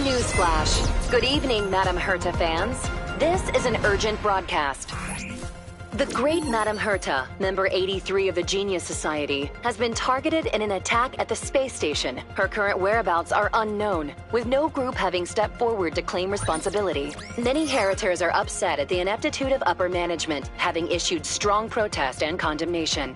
Newsflash. Good evening, Madame Herta fans. This is an urgent broadcast. The great Madame Herta, member 83 of the Genius Society, has been targeted in an attack at the space station. Her current whereabouts are unknown, with no group having stepped forward to claim responsibility. Many Heritors are upset at the ineptitude of upper management, having issued strong protest and condemnation.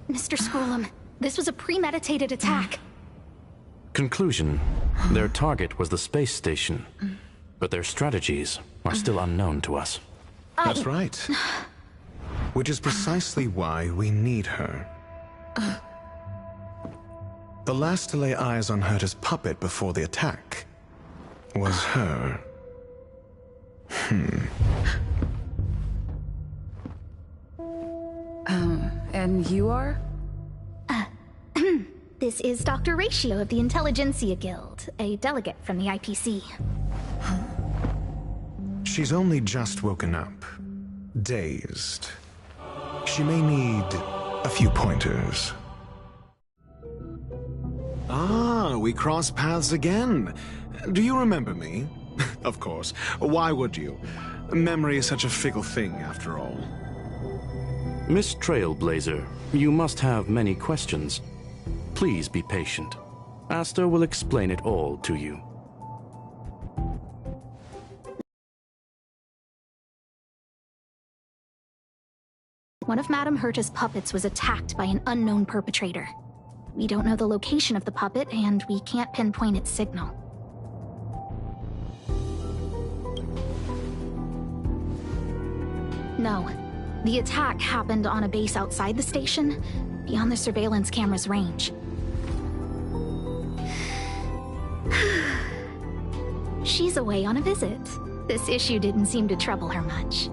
Mr. Schoolum, this was a premeditated attack. Conclusion: their target was the space station, but their strategies are still unknown to us. That's right. Which is precisely why we need her. The last to lay eyes on Herta's puppet before the attack was her. And you are? This is Dr. Ratio of the Intelligentsia Guild, a delegate from the IPC. She's only just woken up, dazed. She may need a few pointers. Ah, we cross paths again. Do you remember me? Of course. Why would you? Memory is such a fickle thing, after all. Miss Trailblazer, you must have many questions. Please be patient. Asta will explain it all to you. One of Madame Herta's puppets was attacked by an unknown perpetrator. We don't know the location of the puppet, and we can't pinpoint its signal. No. The attack happened on a base outside the station, beyond the surveillance camera's range. She's away on a visit. This issue didn't seem to trouble her much.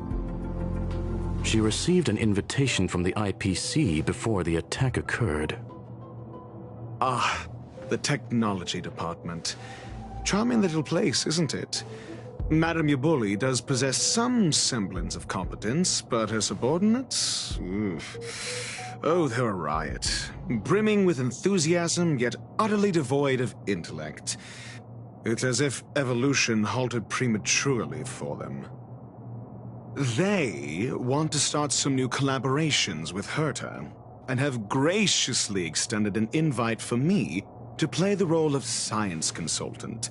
She received an invitation from the IPC before the attack occurred. Ah, the technology department. Charming little place, isn't it? Madame Yabuli does possess some semblance of competence, but her subordinates? Oof. Oh, they're a riot. Brimming with enthusiasm, yet utterly devoid of intellect. It's as if evolution halted prematurely for them. They want to start some new collaborations with Herta, and have graciously extended an invite for me to play the role of science consultant.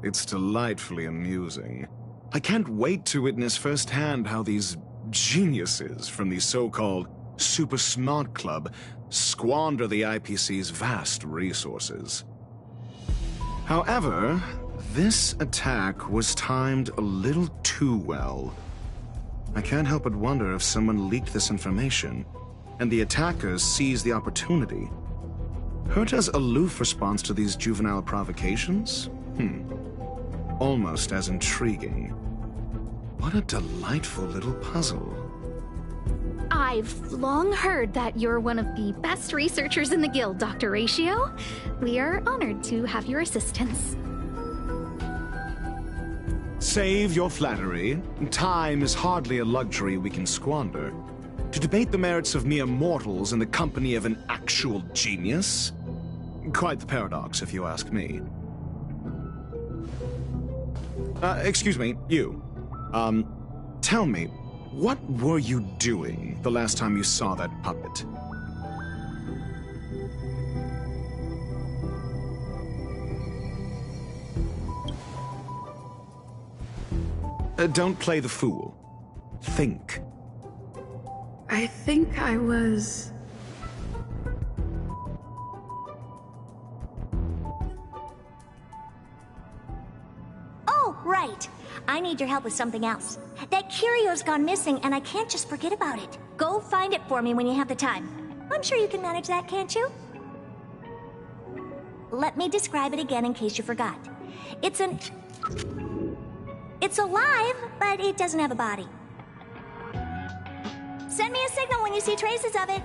It's delightfully amusing. I can't wait to witness firsthand how these geniuses from the so-called Super Smart Club squander the IPC's vast resources. However, this attack was timed a little too well. I can't help but wonder if someone leaked this information, and the attackers seized the opportunity. Herta's aloof response to these juvenile provocations? Almost as intriguing. What a delightful little puzzle. I've long heard that you're one of the best researchers in the guild, Dr. Ratio. We are honored to have your assistance. Save your flattery. Time is hardly a luxury we can squander. To debate the merits of mere mortals in the company of an actual genius? Quite the paradox, if you ask me. Excuse me, you. Tell me, what were you doing the last time you saw that puppet? Don't play the fool. Think. I think I was... Oh, right. I need your help with something else. That curio's gone missing, and I can't just forget about it. Go find it for me when you have the time. I'm sure you can manage that, can't you? Let me describe it again in case you forgot. It's alive, but it doesn't have a body. Send me a signal when you see traces of it.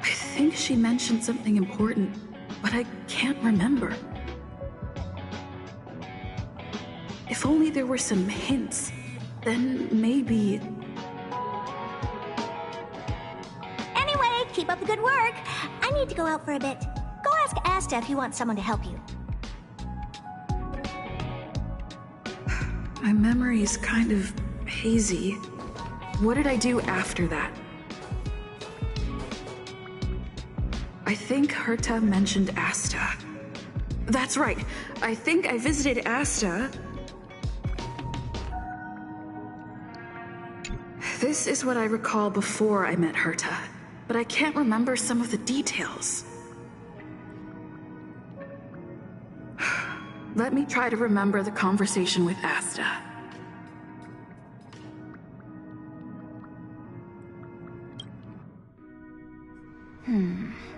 I think she mentioned something important, but I can't remember. If only there were some hints, then maybe... Anyway, keep up the good work. I need to go out for a bit. Go ask Asta if he wants someone to help you. My memory's kind of hazy. What did I do after that? I think Herta mentioned Asta. That's right. I think I visited Asta. This is what I recall before I met Herta, but I can't remember some of the details. Let me try to remember the conversation with Asta.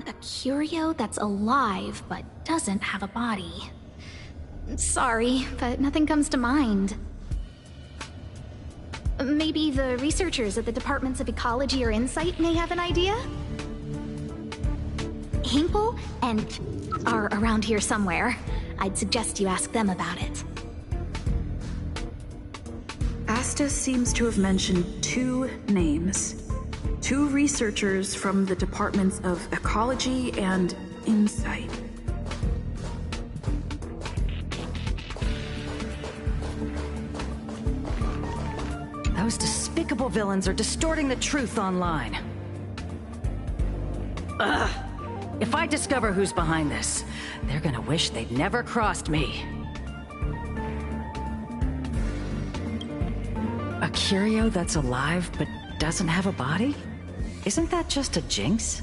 A curio that's alive but doesn't have a body. Sorry, but nothing comes to mind. Maybe the researchers at the Departments of Ecology or Insight may have an idea? Hinkle and are around here somewhere. I'd suggest you ask them about it. Asta seems to have mentioned two names. Two researchers from the Departments of Ecology and Insight. Those despicable villains are distorting the truth online. Ugh! If I discover who's behind this, they're gonna wish they'd never crossed me. A curio that's alive but doesn't have a body? Isn't that just a jinx?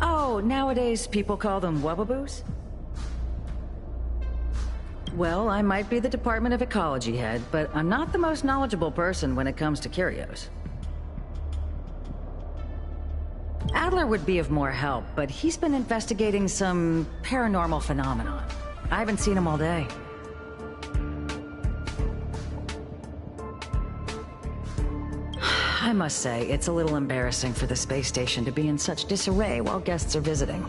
Oh, nowadays people call them wubbaboos? Well, I might be the Department of Ecology head, but I'm not the most knowledgeable person when it comes to curios. Adler would be of more help, but he's been investigating some paranormal phenomenon. I haven't seen him all day. I must say, it's a little embarrassing for the space station to be in such disarray while guests are visiting.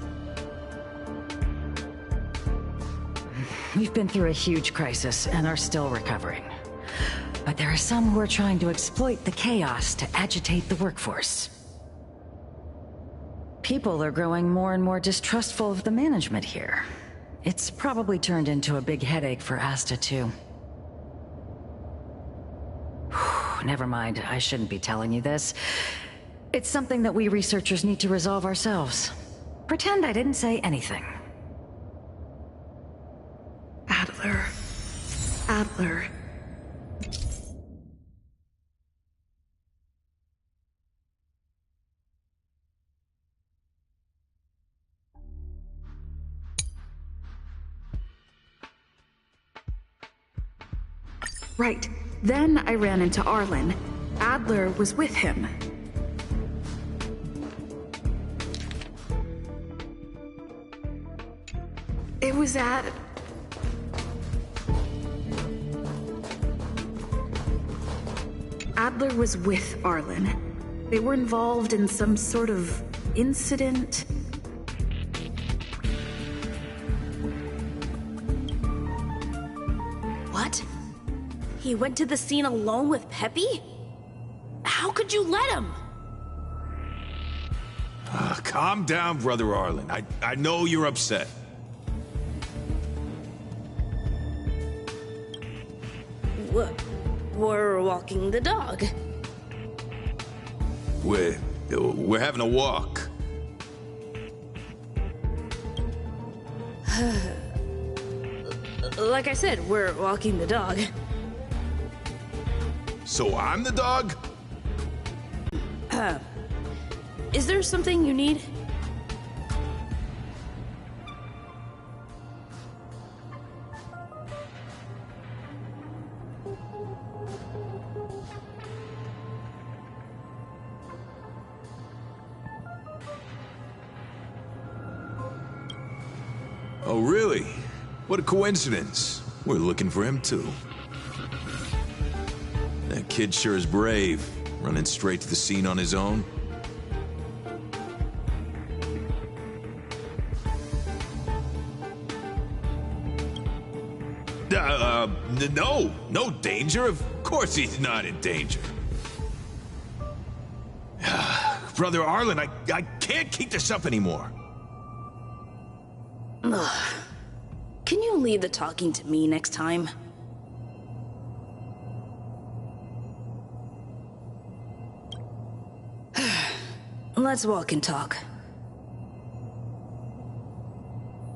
We've been through a huge crisis and are still recovering. But there are some who are trying to exploit the chaos to agitate the workforce. People are growing more and more distrustful of the management here. It's probably turned into a big headache for Asta, too. Never mind, I shouldn't be telling you this. It's something that we researchers need to resolve ourselves. Pretend I didn't say anything. Adler. Adler. Right. Then I ran into Arlen. Adler was with him. It was at... Adler was with Arlen. They were involved in some sort of incident. What? He went to the scene alone with Peppy? How could you let him? Calm down, Brother Arlen. I know you're upset. We're walking the dog. We're having a walk. Like I said, we're walking the dog. So I'm the dog? Is there something you need? Oh, really? What a coincidence. We're looking for him, too. That kid sure is brave, running straight to the scene on his own. No danger. Of course he's not in danger. Brother Arlen, I can't keep this up anymore. Can you leave the talking to me next time? Let's walk and talk.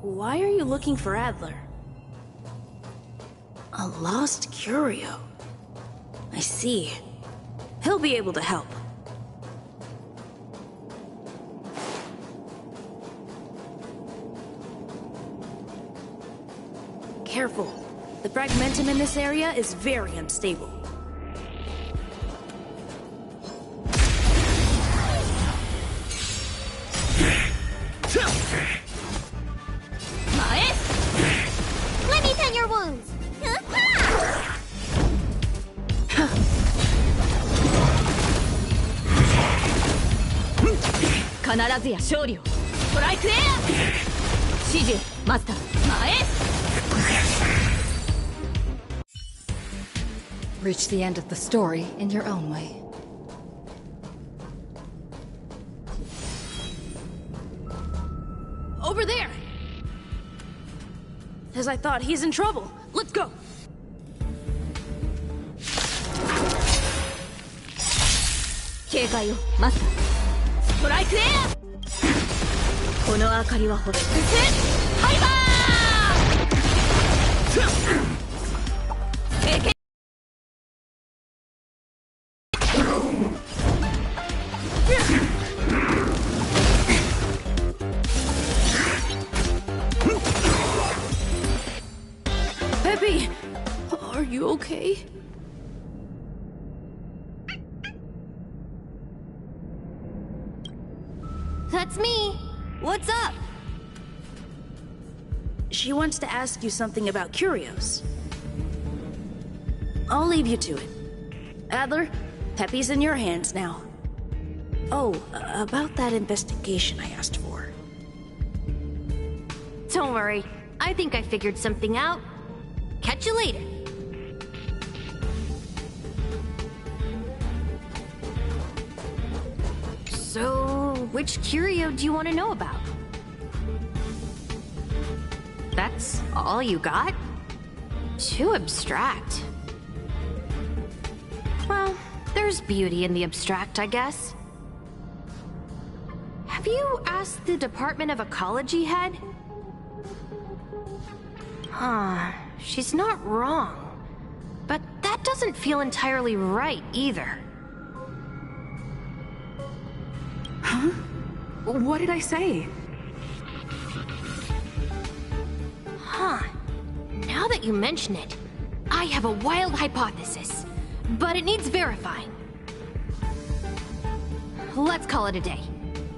Why are you looking for Adler? A lost curio. I see. He'll be able to help. Careful. The fragmentum in this area is very unstable. Let me tend your wounds. 必ずや勝利を。ストライクエア。指示マスター。前。Reach the end of the story in your own way. Over there! As I thought, he's in trouble. Let's go! 警戒をマスター。ストライクエア。この明かりはほど。ハイバー。AK。Peppy! Are you okay? That's me. What's up? She wants to ask you something about curios. I'll leave you to it. Adler, Peppy's in your hands now. Oh, about that investigation I asked for. Don't worry. I think I figured something out. Catch you later. So, which curio do you want to know about? That's all you got? Too abstract. Well, there's beauty in the abstract, I guess. Have you asked the Department of Ecology head? Huh, she's not wrong. But that doesn't feel entirely right either. Huh? What did I say? Huh. Now that you mention it, I have a wild hypothesis. But it needs verifying. Let's call it a day.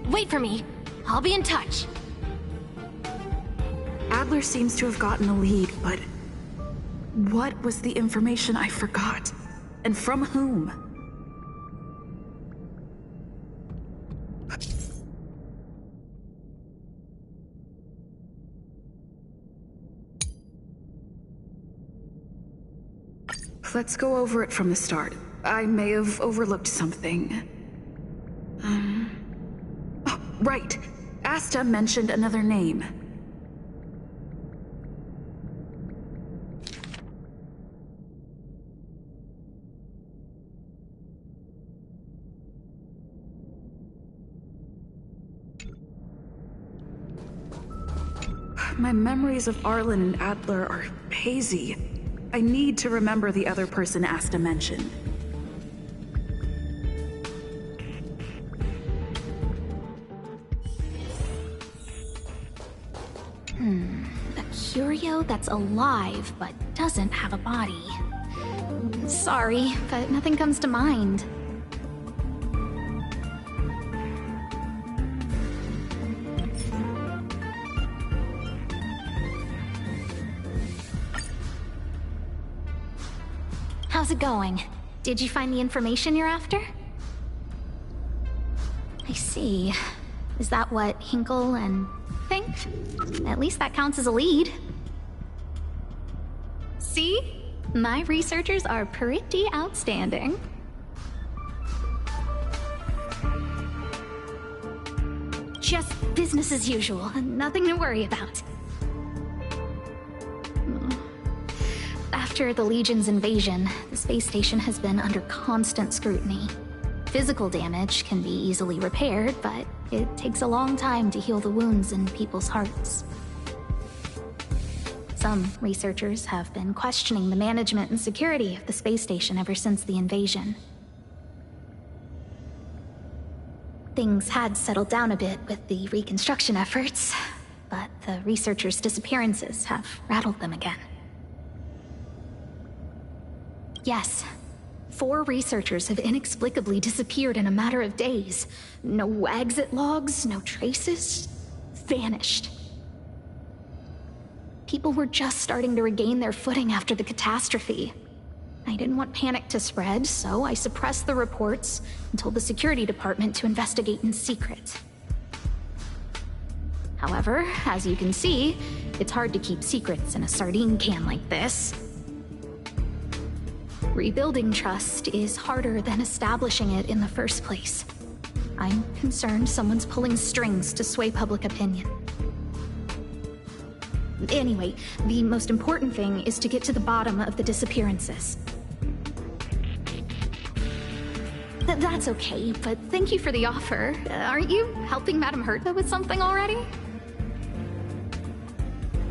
Wait for me. I'll be in touch. Adler seems to have gotten a lead, but what was the information I forgot? And from whom? Let's go over it from the start. I may have overlooked something. Oh, right. Asta mentioned another name. My memories of Arlen and Adler are hazy. I need to remember the other person Asta mentioned. A curio that's alive but doesn't have a body. Sorry, but nothing comes to mind. How's it going? Did you find the information you're after? I see. Is that what Hinkle and think? At least that counts as a lead. See? My researchers are pretty outstanding. Just business as usual, nothing to worry about. After the Legion's invasion, the space station has been under constant scrutiny. Physical damage can be easily repaired, but it takes a long time to heal the wounds in people's hearts. Some researchers have been questioning the management and security of the space station ever since the invasion. Things had settled down a bit with the reconstruction efforts, but the researchers' disappearances have rattled them again. Yes, 4 researchers have inexplicably disappeared in a matter of days. No exit logs, no traces. Vanished. People were just starting to regain their footing after the catastrophe. I didn't want panic to spread, so I suppressed the reports and told the security department to investigate in secret. However, as you can see, it's hard to keep secrets in a sardine can like this. Rebuilding trust is harder than establishing it in the first place. I'm concerned someone's pulling strings to sway public opinion. Anyway, the most important thing is to get to the bottom of the disappearances. That's okay, but thank you for the offer. Aren't you helping Madame Herta with something already?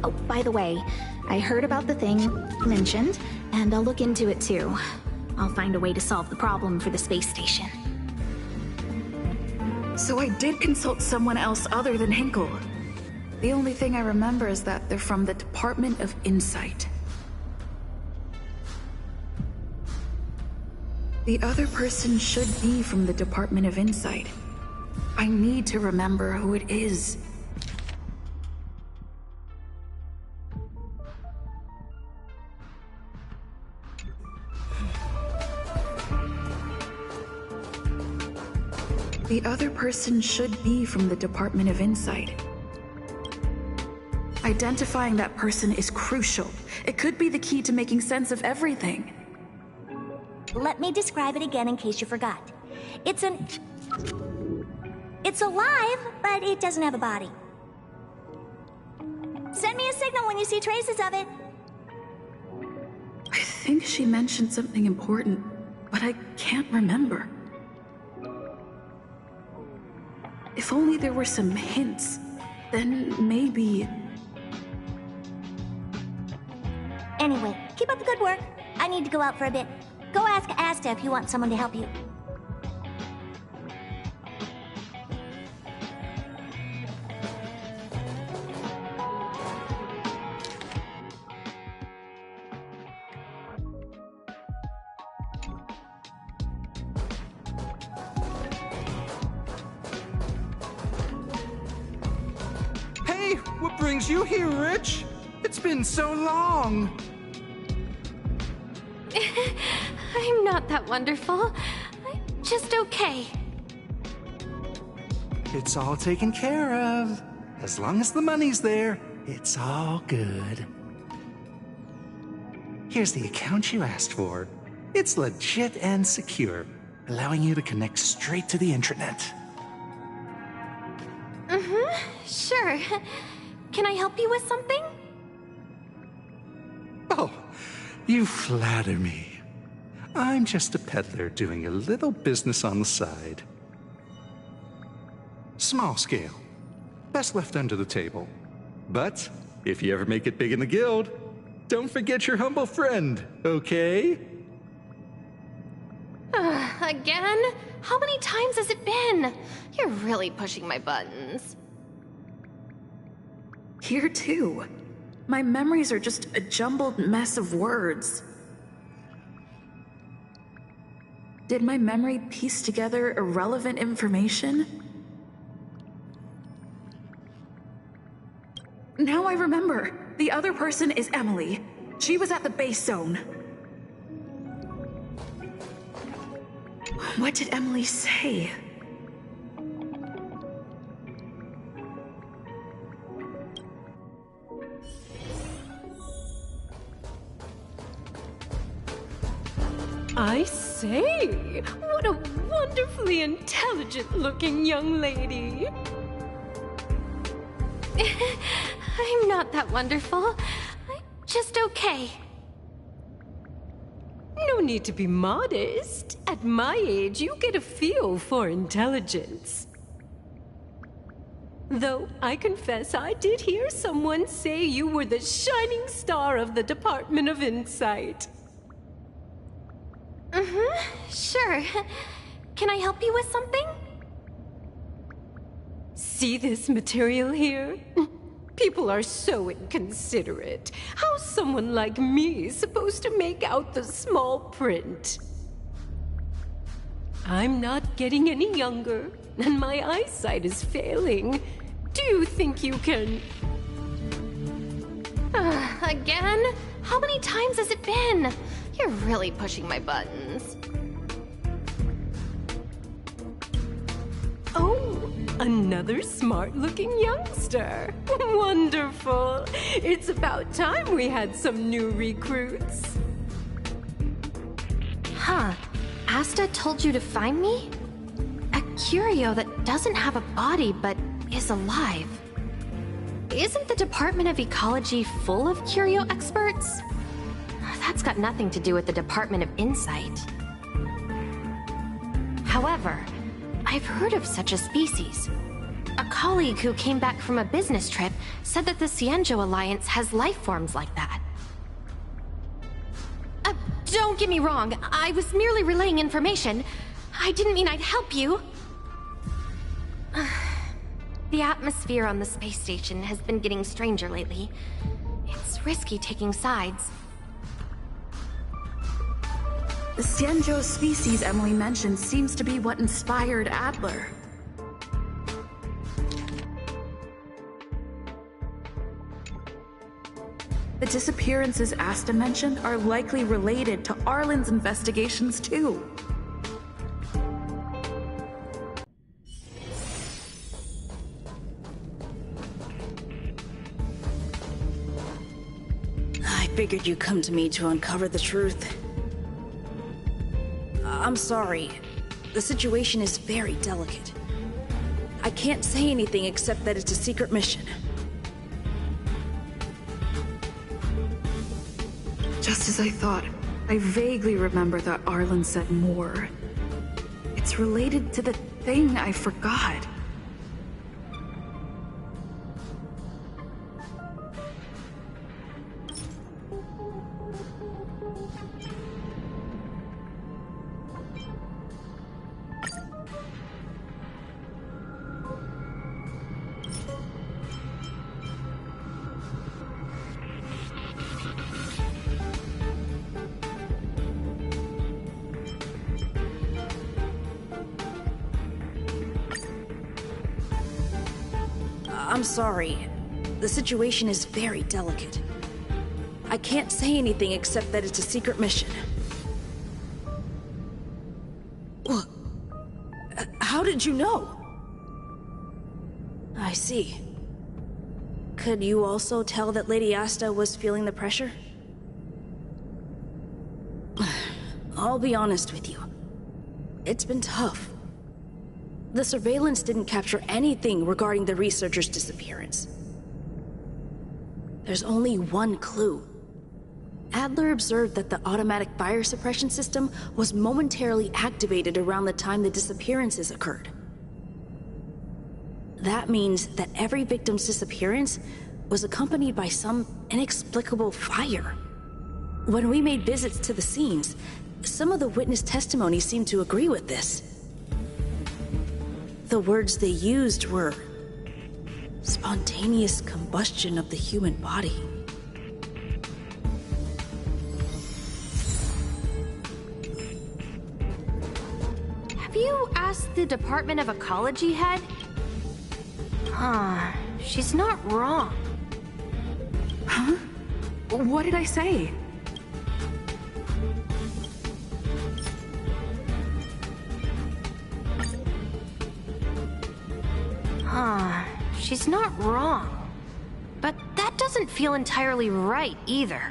Oh, by the way, I heard about the thing you mentioned, and I'll look into it too. I'll find a way to solve the problem for the space station. So I did consult someone else other than Hinkle. The only thing I remember is that they're from the Department of Insight. The other person should be from the Department of Insight. I need to remember who it is. The other person should be from the Department of Insight. Identifying that person is crucial. It could be the key to making sense of everything. Let me describe it again in case you forgot. It's alive, but it doesn't have a body. Send me a signal when you see traces of it. I think she mentioned something important, but I can't remember. If only there were some hints, then maybe... Anyway, keep up the good work. I need to go out for a bit. Go ask Asta if you want someone to help you. Hey, what brings you here, Rich? It's been so long. I'm not that wonderful. I'm just okay. It's all taken care of. As long as the money's there, it's all good. Here's the account you asked for. It's legit and secure, allowing you to connect straight to the intranet. Sure. Can I help you with something? Oh, you flatter me. I'm just a peddler doing a little business on the side. Small scale. Best left under the table. But if you ever make it big in the guild, don't forget your humble friend, okay? Again? How many times has it been? You're really pushing my buttons. Here too. My memories are just a jumbled mess of words. Did my memory piece together irrelevant information? Now I remember. The other person is Emily. She was at the base zone. What did Emily say? I say, what a wonderfully intelligent-looking young lady. I'm not that wonderful. I'm just okay. No need to be modest. At my age, you get a feel for intelligence. Though, I confess I did hear someone say you were the shining star of the Department of Insight. Sure. Can I help you with something? See this material here? People are so inconsiderate. How's someone like me supposed to make out the small print? I'm not getting any younger, and my eyesight is failing. Do you think you can... Again? How many times has it been? You're really pushing my buttons. Oh, another smart-looking youngster. Wonderful. It's about time we had some new recruits. Huh. Asta told you to find me? A curio that doesn't have a body but is alive. Isn't the Department of Ecology full of curio experts? That's got nothing to do with the Department of Insight. However, I've heard of such a species. A colleague who came back from a business trip said that the Xianzhou Alliance has life forms like that. Don't get me wrong, I was merely relaying information. I didn't mean I'd help you. The atmosphere on the space station has been getting stranger lately. It's risky taking sides. The Xianzhou species Emily mentioned seems to be what inspired Adler. The disappearances Asta mentioned are likely related to Arlen's investigations too. I figured you'd come to me to uncover the truth. I'm sorry. The situation is very delicate. I can't say anything except that it's a secret mission. Just as I thought, I vaguely remember that Arlen said more. It's related to the thing I forgot. I'm sorry. The situation is very delicate. I can't say anything except that it's a secret mission. What? How did you know? I see. Could you also tell that Lady Asta was feeling the pressure? I'll be honest with you. It's been tough. The surveillance didn't capture anything regarding the researcher's disappearance. There's only one clue. Adler observed that the automatic fire suppression system was momentarily activated around the time the disappearances occurred. That means that every victim's disappearance was accompanied by some inexplicable fire. When we made visits to the scenes, some of the witness testimony seemed to agree with this. The words they used were spontaneous combustion of the human body. Have you asked the Department of Ecology head? She's not wrong. Huh? What did I say? She's not wrong. But that doesn't feel entirely right either.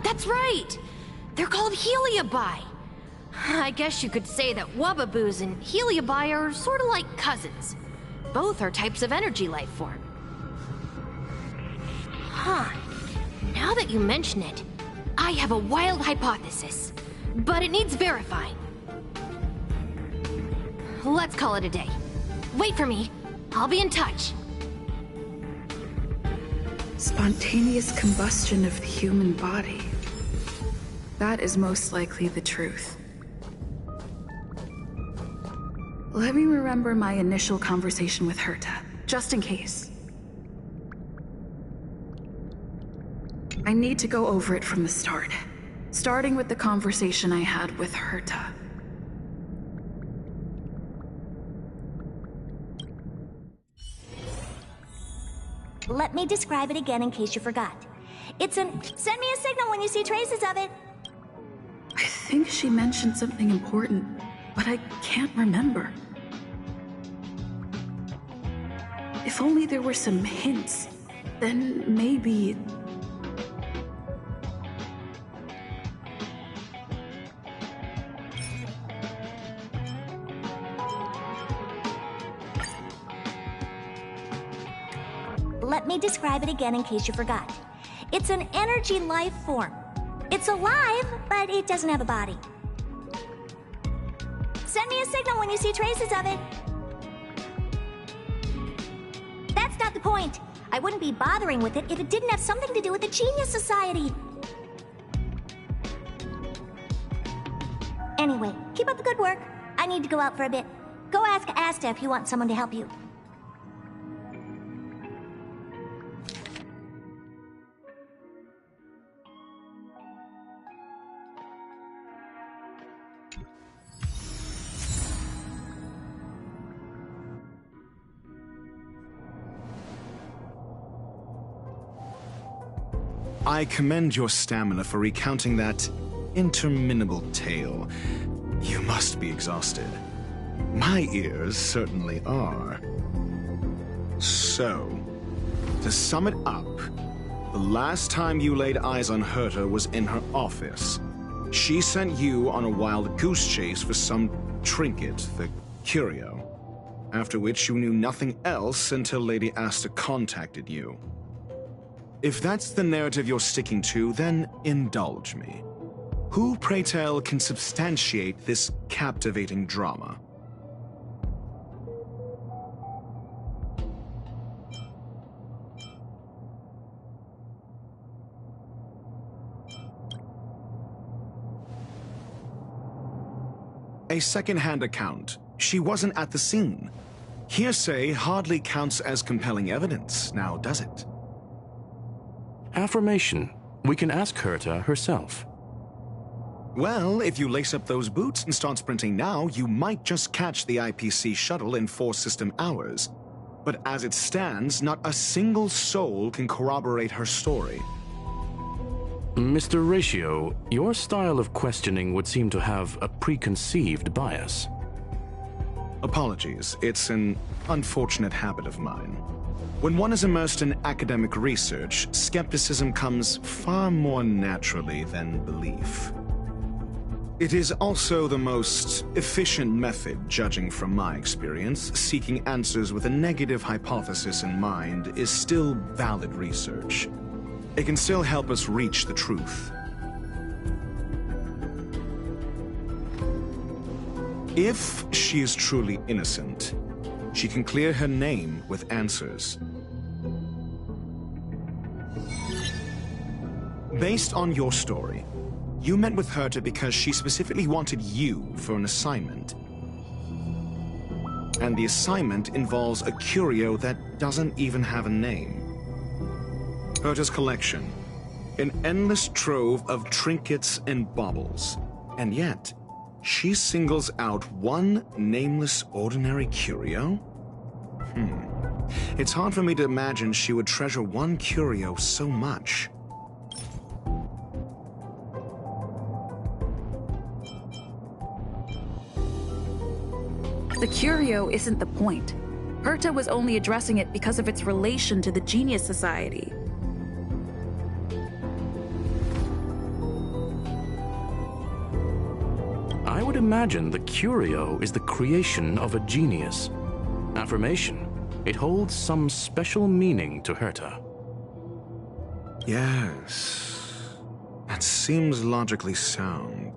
That's right! They're called Heliobi. I guess you could say that Wubbaboos and Heliobi are sort of like cousins. Both are types of energy life form. Now that you mention it, I have a wild hypothesis, but it needs verifying. Let's call it a day. Wait for me. I'll be in touch. Spontaneous combustion of the human body. That is most likely the truth. Let me remember my initial conversation with Herta, just in case. I need to go over it from the start, starting with the conversation I had with Herta. Let me describe it again in case you forgot. Send me a signal when you see traces of it. I think she mentioned something important, but I can't remember. If only there were some hints, then maybe... Let me describe it again in case you forgot. It's an energy life form. It's alive, but it doesn't have a body. Send me a signal when you see traces of it. That's not the point. I wouldn't be bothering with it if it didn't have something to do with the Genius Society. Anyway, keep up the good work. I need to go out for a bit. Go ask Asta if you want someone to help you. I commend your stamina for recounting that interminable tale. You must be exhausted. My ears certainly are. So, to sum it up, the last time you laid eyes on Herta was in her office. She sent you on a wild goose chase for some trinket, the curio. After which you knew nothing else until Lady Asta contacted you. If that's the narrative you're sticking to, then indulge me. Who, pray tell, can substantiate this captivating drama? A second-hand account. She wasn't at the scene. Hearsay hardly counts as compelling evidence, now does it? Affirmation. We can ask Herta herself. Well, if you lace up those boots and start sprinting now, you might just catch the IPC shuttle in 4 system hours. But as it stands, not a single soul can corroborate her story. Mr. Ratio, your style of questioning would seem to have a preconceived bias. Apologies, it's an unfortunate habit of mine. When one is immersed in academic research, skepticism comes far more naturally than belief. It is also the most efficient method, judging from my experience. Seeking answers with a negative hypothesis in mind is still valid research. It can still help us reach the truth. If she is truly innocent, she can clear her name with answers. Based on your story, you met with Herta because she specifically wanted you for an assignment. And the assignment involves a curio that doesn't even have a name. Herta's collection, an endless trove of trinkets and baubles. And yet, she singles out one nameless ordinary curio? It's hard for me to imagine she would treasure one curio so much. The curio isn't the point. Herta was only addressing it because of its relation to the Genius Society. I would imagine the curio is the creation of a genius. Affirmation. It holds some special meaning to Herta. Yes. That seems logically sound.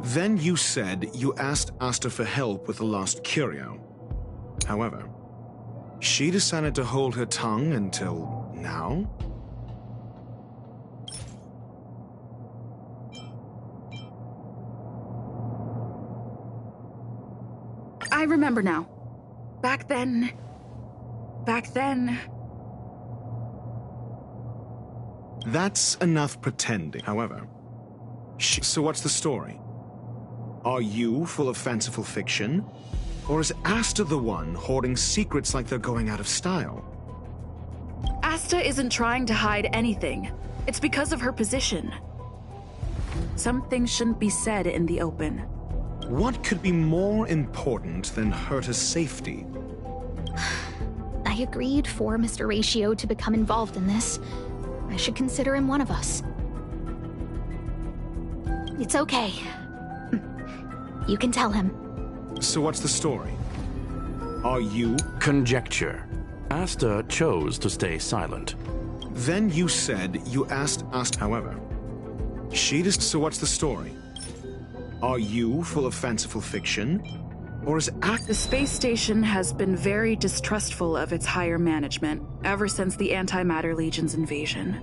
Then you said you asked Asta for help with the lost curio. However, she decided to hold her tongue until now? I remember now. Back then... That's enough pretending. However, so what's the story? Are you full of fanciful fiction? Or is Asta the one hoarding secrets like they're going out of style? Asta isn't trying to hide anything. It's because of her position. Some things shouldn't be said in the open. What could be more important than Herta's safety? I agreed for Mr. Ratio to become involved in this. I should consider him one of us. It's okay. You can tell him. So what's the story? Are you... Conjecture. Asta chose to stay silent. Then you said you asked Asta. However, so what's the story? Are you full of fanciful fiction? Or is The space station has been very distrustful of its higher management ever since the Antimatter Legion's invasion.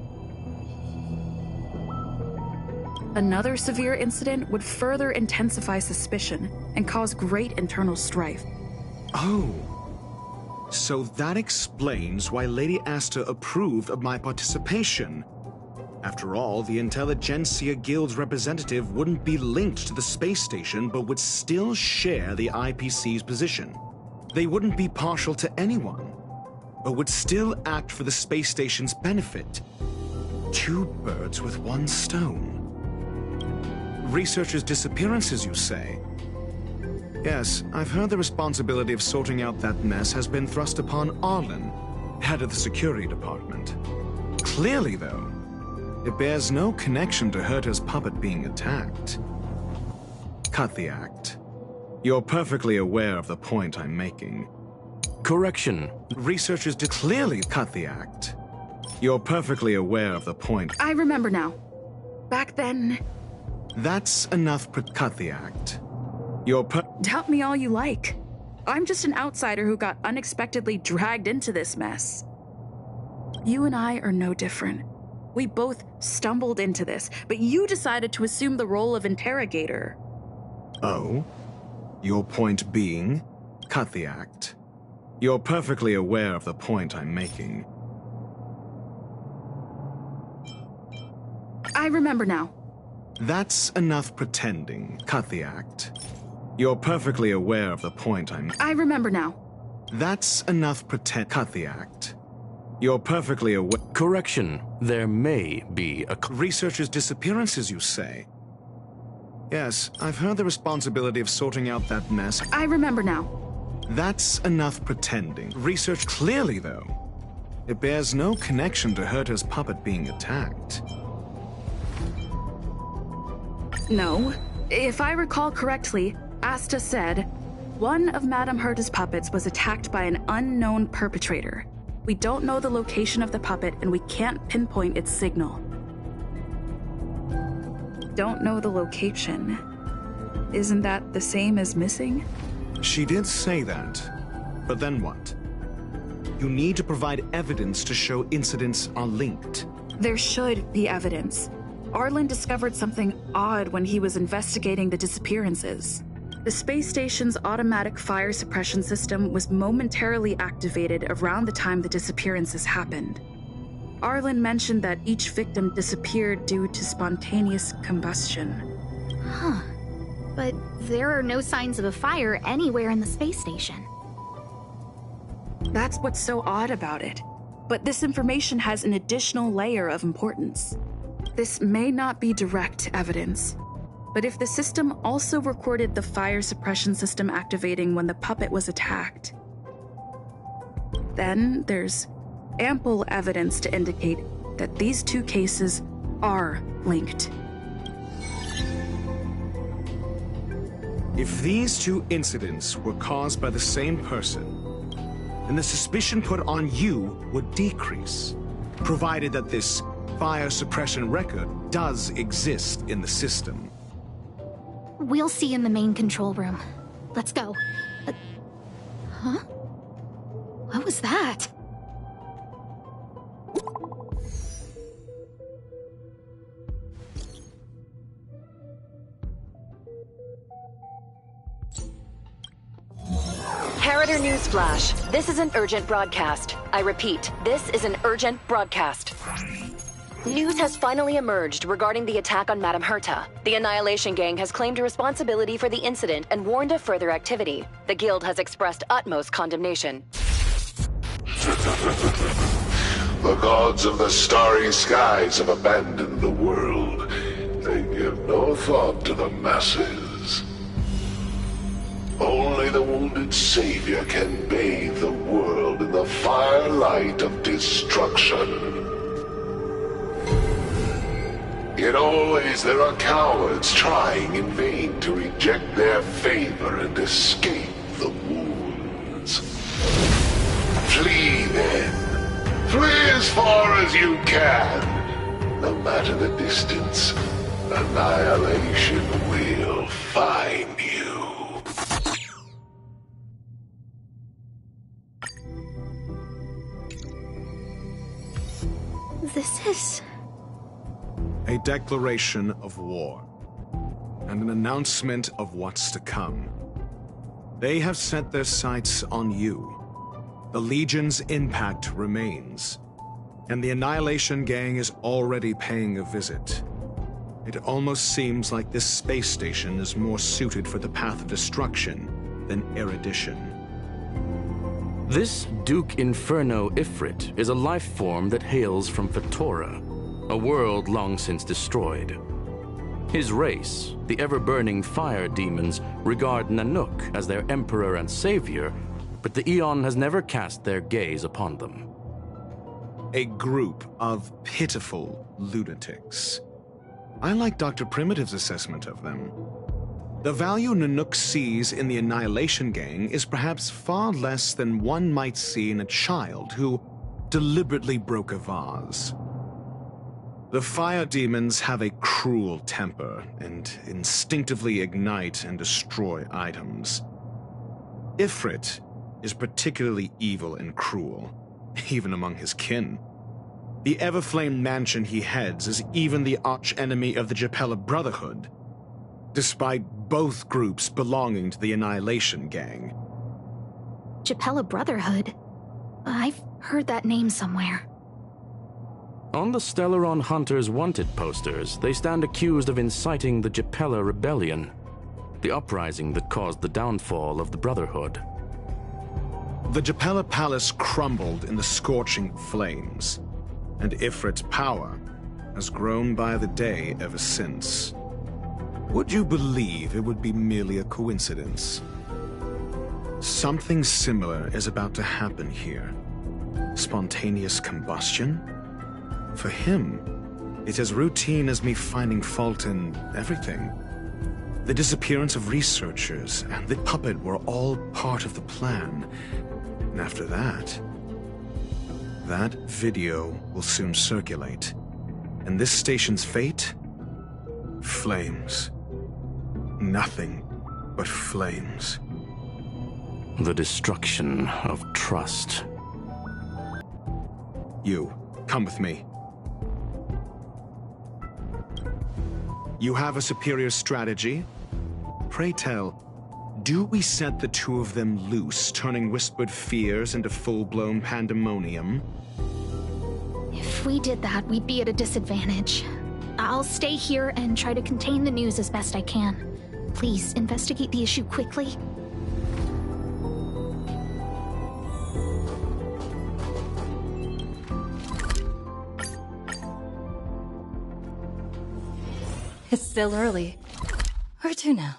Another severe incident would further intensify suspicion and cause great internal strife. Oh. So that explains why Lady Asta approved of my participation. After all, the Intelligentsia Guild's representative wouldn't be linked to the space station, but would still share the IPC's position. They wouldn't be partial to anyone, but would still act for the space station's benefit. Two birds with one stone. Researchers' disappearances, you say? Yes, I've heard the responsibility of sorting out that mess has been thrust upon Arlen, head of the security department. Clearly, though, it bears no connection to Herta's puppet being attacked. Cut the act. You're perfectly aware of the point I'm making. Correction. Researchers did clearly cut the act. You're perfectly aware of the point. I remember now. Back then... That's enough. Cut the act. Doubt me all you like. I'm just an outsider who got unexpectedly dragged into this mess. You and I are no different. We both stumbled into this, but you decided to assume the role of interrogator. Oh? Your point being? Cut the act. You're perfectly aware of the point I'm making. I remember now. That's enough pretending. Cut the act. You're perfectly aware of the point I'm... I remember now. That's enough Cut the act. You're perfectly aware... Correction. There may be a... Researchers' disappearances, you say? Yes, I've heard the responsibility of sorting out that mess. I remember now. That's enough pretending. Research clearly, though. It bears no connection to Herta's puppet being attacked. No. If I recall correctly, Asta said, one of Madame Herta's puppets was attacked by an unknown perpetrator. We don't know the location of the puppet, and we can't pinpoint its signal. Don't know the location. Isn't that the same as missing? She did say that. But then what? You need to provide evidence to show incidents are linked. There should be evidence. Arlen discovered something odd when he was investigating the disappearances. The space station's automatic fire suppression system was momentarily activated around the time the disappearances happened. Arlen mentioned that each victim disappeared due to spontaneous combustion. Huh. But there are no signs of a fire anywhere in the space station. That's what's so odd about it. But this information has an additional layer of importance. This may not be direct evidence, but if the system also recorded the fire suppression system activating when the puppet was attacked, then there's ample evidence to indicate that these two cases are linked. If these two incidents were caused by the same person, then the suspicion put on you would decrease, provided that this fire suppression record does exist in the system. We'll see in the main control room. Let's go. Huh? What was that? Harrider Newsflash. This is an urgent broadcast. I repeat, this is an urgent broadcast. News has finally emerged regarding the attack on Madame Herta. The Annihilation Gang has claimed responsibility for the incident and warned of further activity. The Guild has expressed utmost condemnation. The gods of the starry skies have abandoned the world. They give no thought to the masses. Only the wounded savior can bathe the world in the firelight of destruction. Yet always there are cowards trying in vain to reject their favor and escape the wounds. Flee then. Flee as far as you can. No matter the distance, annihilation will find you. This is... A declaration of war, and an announcement of what's to come. They have set their sights on you. The Legion's impact remains, and the Annihilation Gang is already paying a visit. It almost seems like this space station is more suited for the path of destruction than erudition. This Duke Inferno Ifrit is a life form that hails from Fatora, a world long since destroyed. His race, the ever-burning fire demons, regard Nanook as their emperor and savior, but the Eon has never cast their gaze upon them. A group of pitiful lunatics. I like Dr. Primitive's assessment of them. The value Nanook sees in the Annihilation Gang is perhaps far less than one might see in a child who deliberately broke a vase. The fire demons have a cruel temper and instinctively ignite and destroy items. Ifrit is particularly evil and cruel, even among his kin. The Everflame mansion he heads is even the arch-enemy of the Japella Brotherhood, despite both groups belonging to the Annihilation Gang. Japella Brotherhood? I've heard that name somewhere. On the Stellaron Hunters wanted posters, they stand accused of inciting the Japella Rebellion, the uprising that caused the downfall of the Brotherhood. The Japella Palace crumbled in the scorching flames, and Ifrit's power has grown by the day ever since. Would you believe it would be merely a coincidence? Something similar is about to happen here. Spontaneous combustion? For him, it's as routine as me finding fault in everything. The disappearance of researchers and the puppet were all part of the plan. And after that video will soon circulate. And this station's fate? Flames. Nothing but flames. The destruction of trust. You, come with me. You have a superior strategy? Pray tell, do we set the two of them loose, turning whispered fears into full-blown pandemonium? If we did that, we'd be at a disadvantage. I'll stay here and try to contain the news as best I can. Please, investigate the issue quickly. It's still early. Where to now?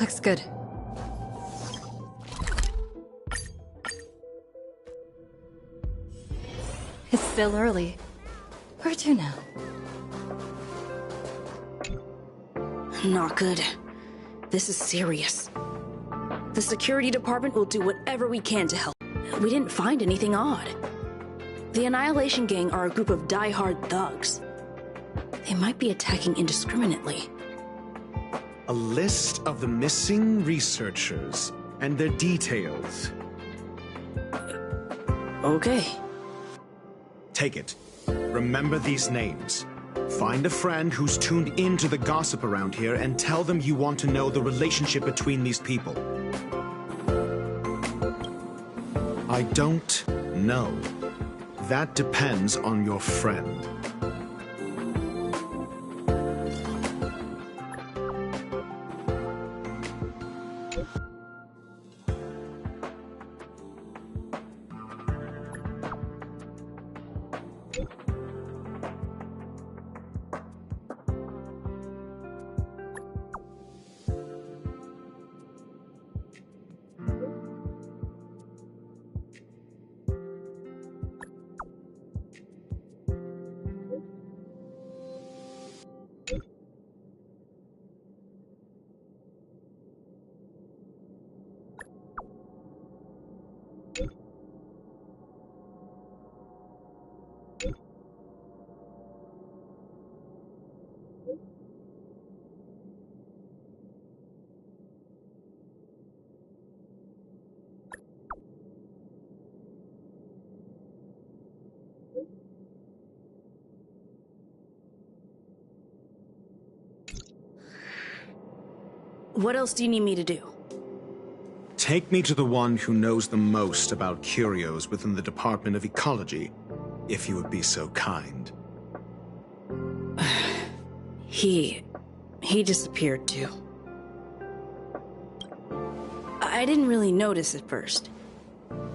Looks good. It's still early. Where to now? Not good. This is serious. The security department will do whatever we can to help. We didn't find anything odd. The Annihilation Gang are a group of die-hard thugs. They might be attacking indiscriminately. A list of the missing researchers and their details. Okay. Take it. Remember these names. Find a friend who's tuned into the gossip around here and tell them you want to know the relationship between these people. I don't know. That depends on your friend. What else do you need me to do? Take me to the one who knows the most about curios within the Department of Ecology, if you would be so kind. He disappeared too. I didn't really notice at first.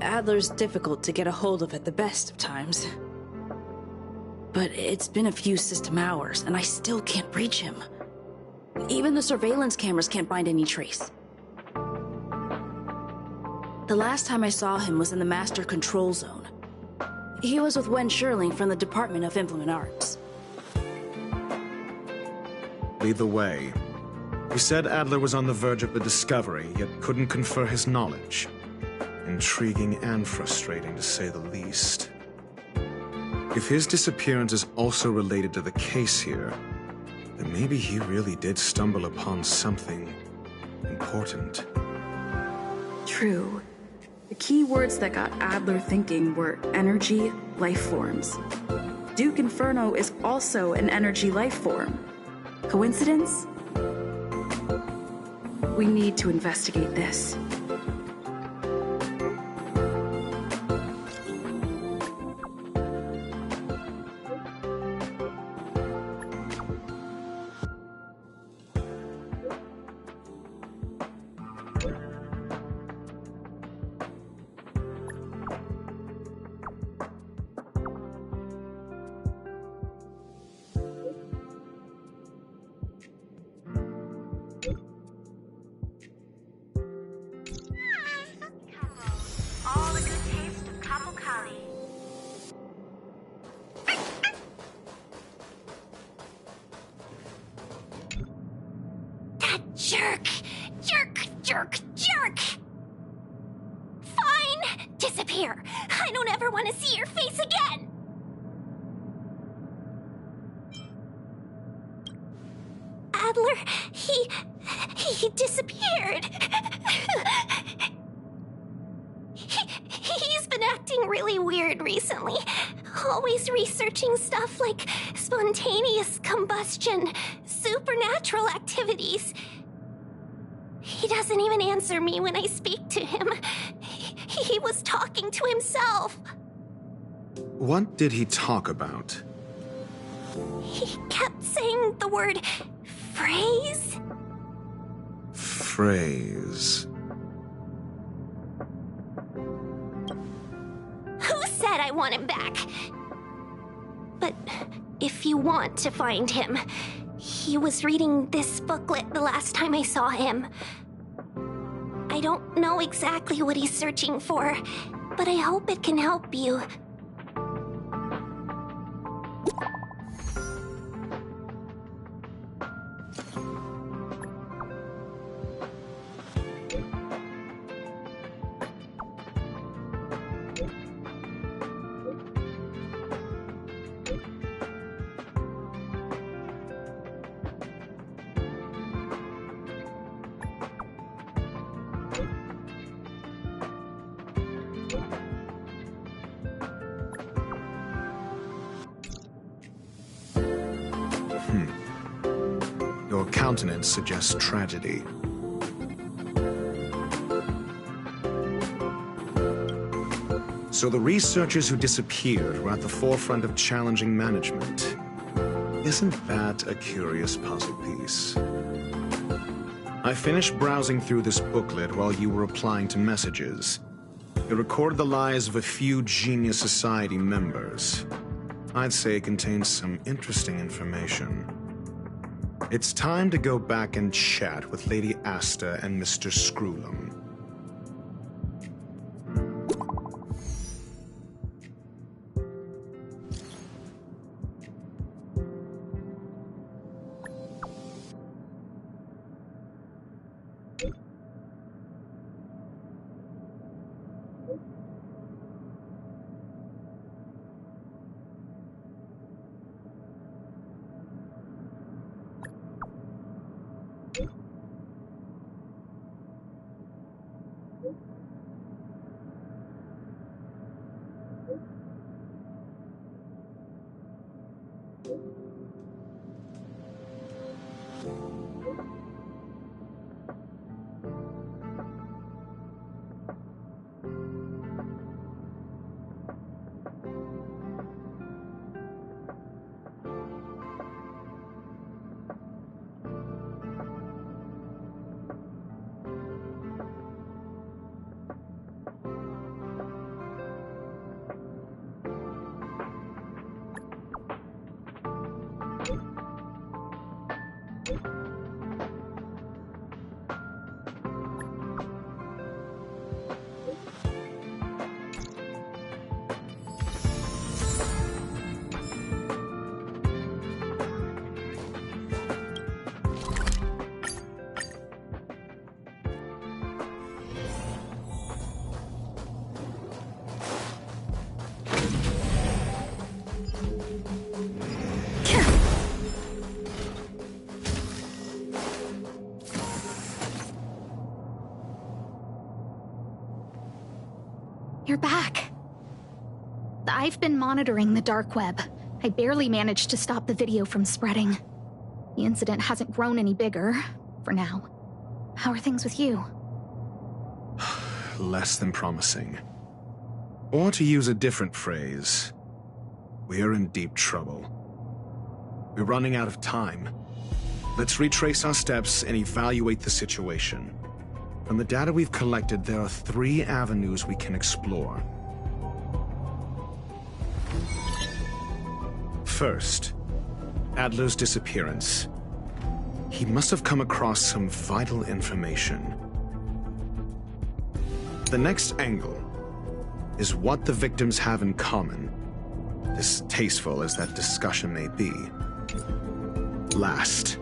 Adler's difficult to get a hold of at the best of times. But it's been a few system hours, and I still can't reach him. Even the surveillance cameras can't find any trace. The last time I saw him was in the Master Control Zone. He was with Wen Sherling from the Department of Implement Arts. Lead the way. You said Adler was on the verge of a discovery, yet couldn't confer his knowledge. Intriguing and frustrating, to say the least. If his disappearance is also related to the case here, then maybe he really did stumble upon something important. True. The key words that got Adler thinking were energy, life forms. Duke Inferno is also an energy life form. Coincidence? We need to investigate this. Jerk! Jerk! Jerk! Jerk! Fine! Disappear! I don't ever want to see your face again! Adler, he disappeared. He's been acting really weird recently. Always researching stuff like spontaneous combustion, supernatural activities. He doesn't even answer me when I speak to him. He was talking to himself. What did he talk about? He kept saying the word phrase. Phrase. Who said I want him back? But if you want to find him, he was reading this booklet the last time I saw him. I don't know exactly what he's searching for, but I hope it can help you. Your countenance suggests tragedy. So the researchers who disappeared were at the forefront of challenging management. Isn't that a curious puzzle piece? I finished browsing through this booklet while you were replying to messages. It recorded the lives of a few Genius Society members. I'd say it contains some interesting information. It's time to go back and chat with Lady Asta and Mr. Screwlum. You're back. I've been monitoring the dark web. I barely managed to stop the video from spreading. The incident hasn't grown any bigger, for now. How are things with you? Less than promising. Or to use a different phrase, we're in deep trouble. We're running out of time. Let's retrace our steps and evaluate the situation. From the data we've collected, there are 3 avenues we can explore. First, Adler's disappearance. He must have come across some vital information. The next angle is what the victims have in common, distasteful as that discussion may be. Last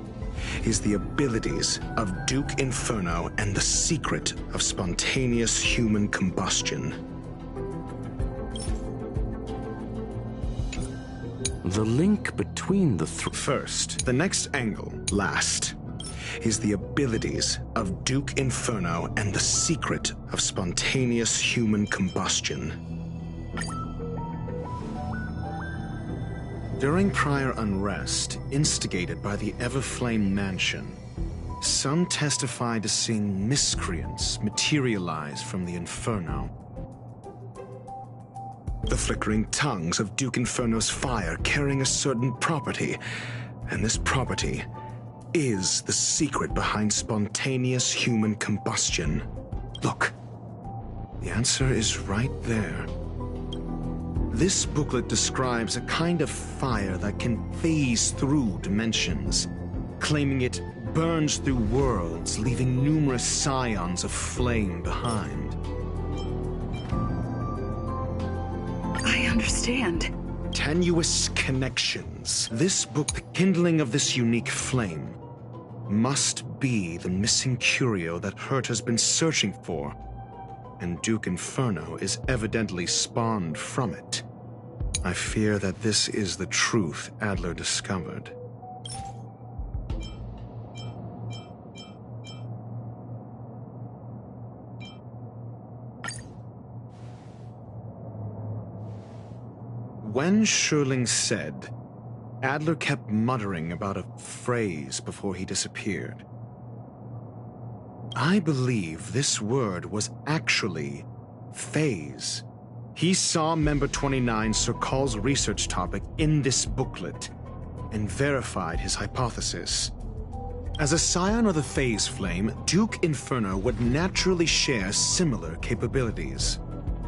is the abilities of Duke Inferno and the secret of spontaneous human combustion. The link between the First, the next angle, last, is the abilities of Duke Inferno and the secret of spontaneous human combustion. During prior unrest, instigated by the Everflame Mansion, some testified to seeing miscreants materialize from the Inferno. The flickering tongues of Duke Inferno's fire carrying a certain property, and this property is the secret behind spontaneous human combustion. Look, the answer is right there. This booklet describes a kind of fire that can phase through dimensions, claiming it burns through worlds, leaving numerous scions of flame behind. I understand. Tenuous connections. This book, the kindling of this unique flame, must be the missing curio that Herta's been searching for, and Duke Inferno is evidently spawned from it. I fear that this is the truth Adler discovered. When Sherling said, Adler kept muttering about a phrase before he disappeared. I believe this word was actually phase. He saw Member 29 Sir Call's research topic in this booklet and verified his hypothesis. As a scion of the phase flame, Duke Inferno would naturally share similar capabilities.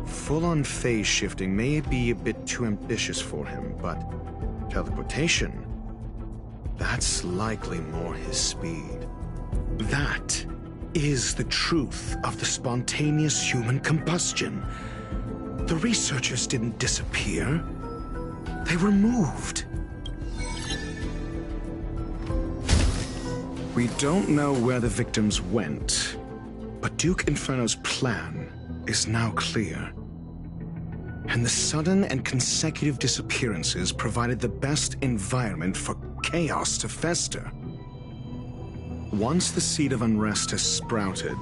Full-on phase shifting may be a bit too ambitious for him, but teleportation, that's likely more his speed. That is the truth of the spontaneous human combustion. The researchers didn't disappear. They were moved. We don't know where the victims went, but Duke Inferno's plan is now clear. And the sudden and consecutive disappearances provided the best environment for chaos to fester. Once the seed of unrest has sprouted,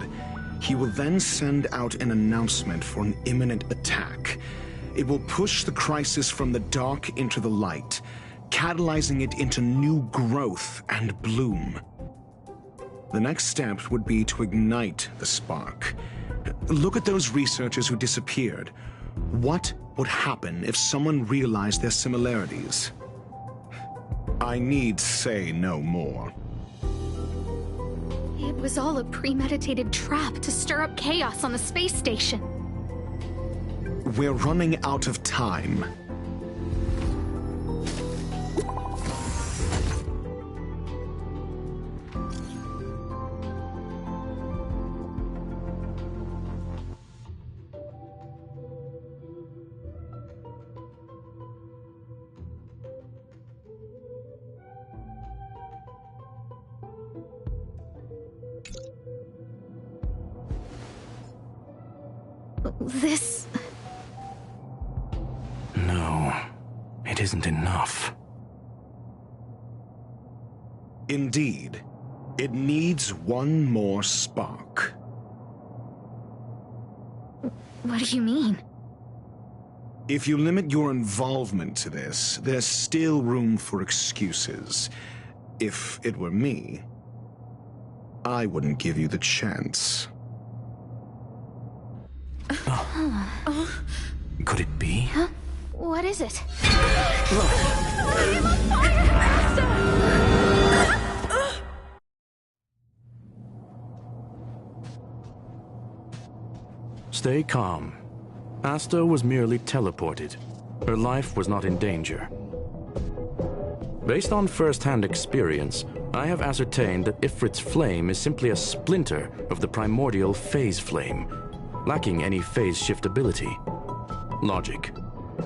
he will then send out an announcement for an imminent attack. It will push the crisis from the dark into the light, catalyzing it into new growth and bloom. The next step would be to ignite the spark. Look at those researchers who disappeared. What would happen if someone realized their similarities? I need say no more. It was all a premeditated trap to stir up chaos on the space station. We're running out of time. This... No, it isn't enough. Indeed, it needs one more spark. What do you mean? If you limit your involvement to this, there's still room for excuses. If it were me, I wouldn't give you the chance. Could it be? Huh? What is it? Stay calm. Asta was merely teleported. Her life was not in danger. Based on first-hand experience, I have ascertained that Ifrit's flame is simply a splinter of the primordial phase flame, lacking any phase shift ability. Logic.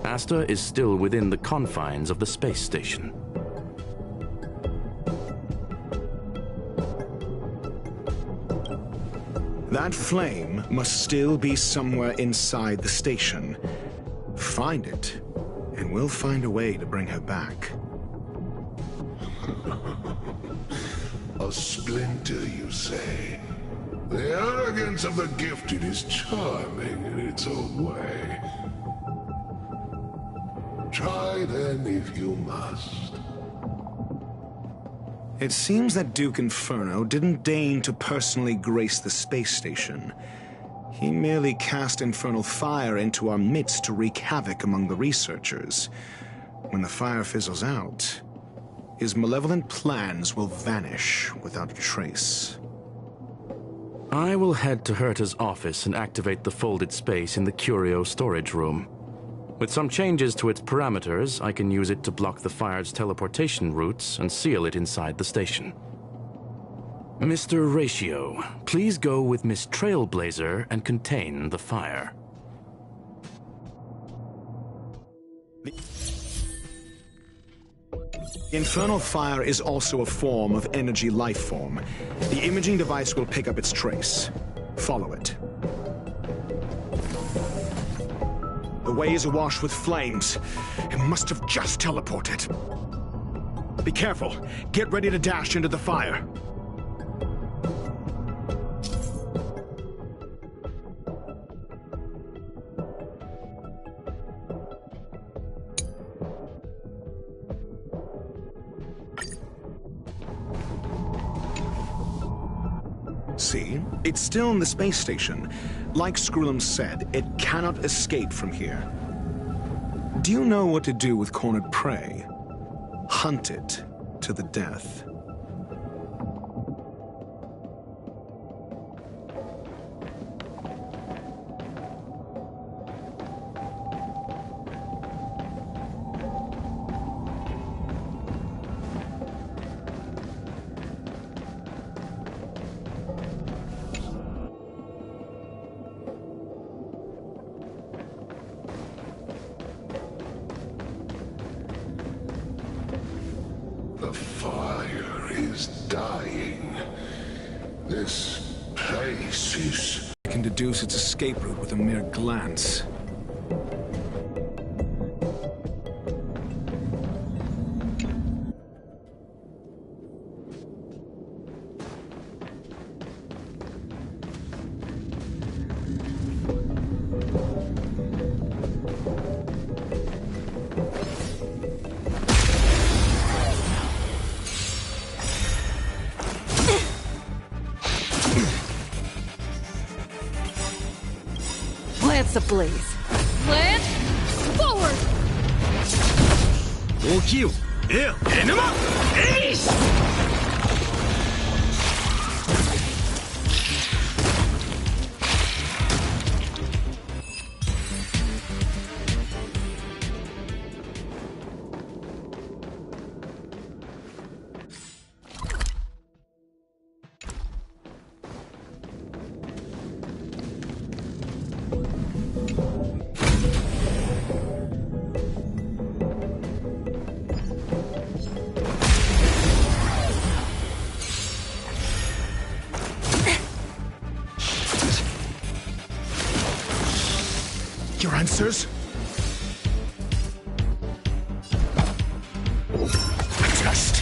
Asta is still within the confines of the space station. That flame must still be somewhere inside the station. Find it, and we'll find a way to bring her back. A splinter, you say? The arrogance of the gifted is charming in its own way. Try then if you must. It seems that Duke Inferno didn't deign to personally grace the space station. He merely cast infernal fire into our midst to wreak havoc among the researchers. When the fire fizzles out, his malevolent plans will vanish without a trace. I will head to Herta's office and activate the folded space in the curio storage room. With some changes to its parameters, I can use it to block the fire's teleportation routes and seal it inside the station. Mr. Ratio, please go with Miss Trailblazer and contain the fire. The infernal fire is also a form of energy life form. The imaging device will pick up its trace. Follow it. The way is awash with flames. It must have just teleported. Be careful. Get ready to dash into the fire. See? It's still in the space station. Like Skrullum said, it cannot escape from here. Do you know what to do with cornered prey? Hunt it to the death. The fire is dying. This place is... I can deduce its escape route with a mere glance. Lance ablaze. Lance, forward! Enema! Your answers? Test.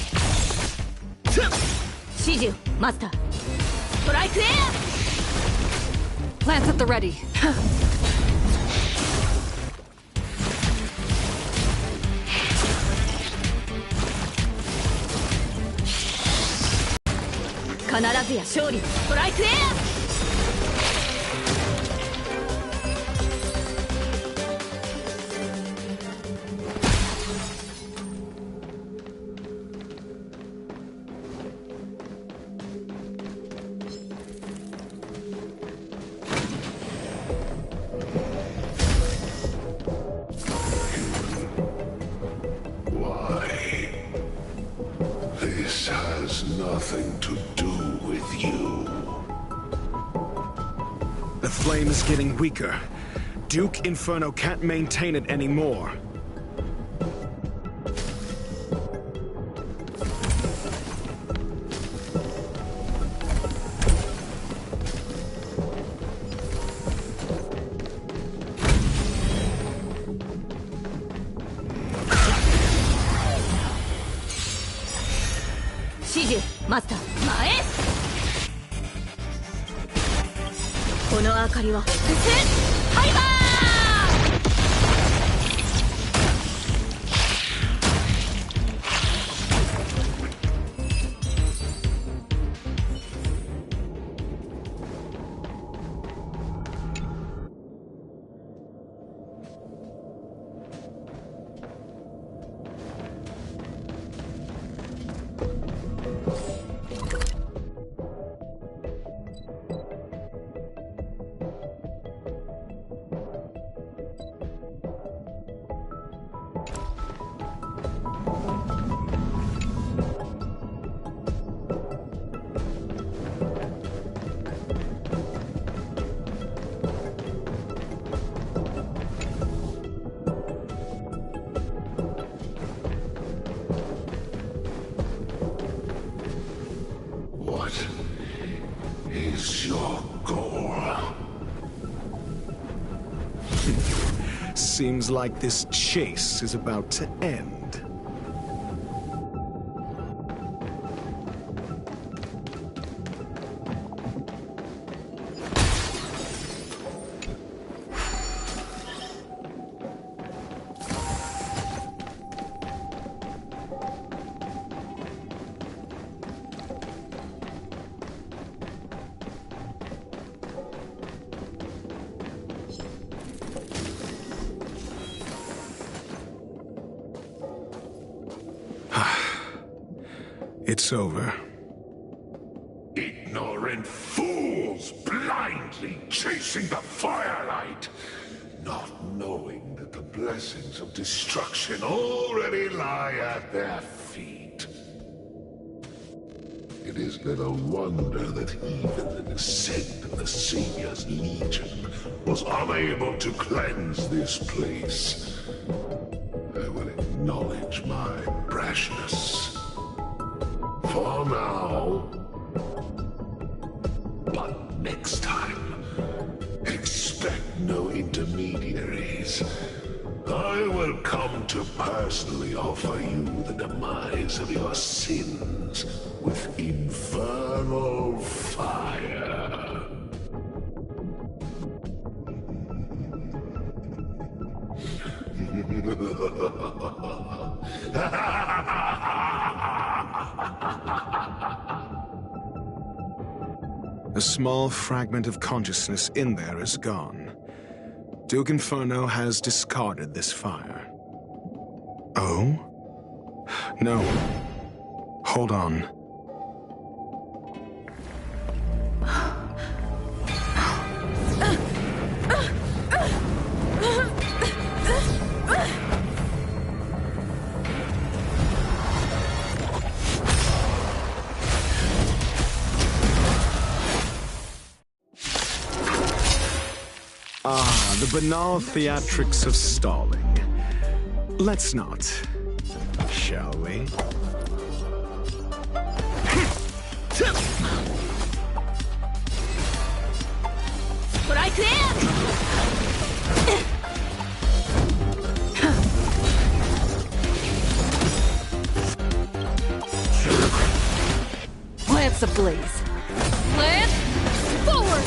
Shiju, Master. Strike air! Lance at the ready. 必ずや勝利のストライクエア。This has nothing to do with you. The flame is getting weaker. Duke Inferno can't maintain it anymore. CJ、マスター、前へ。この明かりは伏せハイバー。Is your goal? Seems like this chase is about to end. It's over. Ignorant fools blindly chasing the firelight, not knowing that the blessings of destruction already lie at their feet. It is little wonder that even the descent of the Savior's Legion was unable to cleanse this place. I will acknowledge my brashness. For now. But next time, expect no intermediaries. I will come to personally offer you the demise of your sins with infernal fire. A small fragment of consciousness in there is gone. Duke Inferno has discarded this fire. Oh? No. Hold on. Ah, the banal theatrics of stalling. Let's not, shall we? Strike in! Lance ablaze. Lance forward!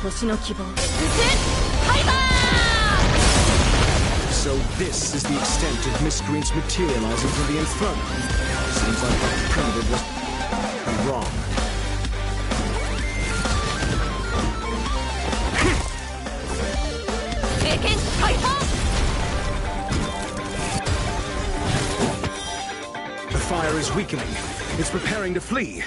星の希望。So this is the extent of miscreants materializing from the Inferno. Seems like my primitive was wrong. The fire is weakening. It's preparing to flee.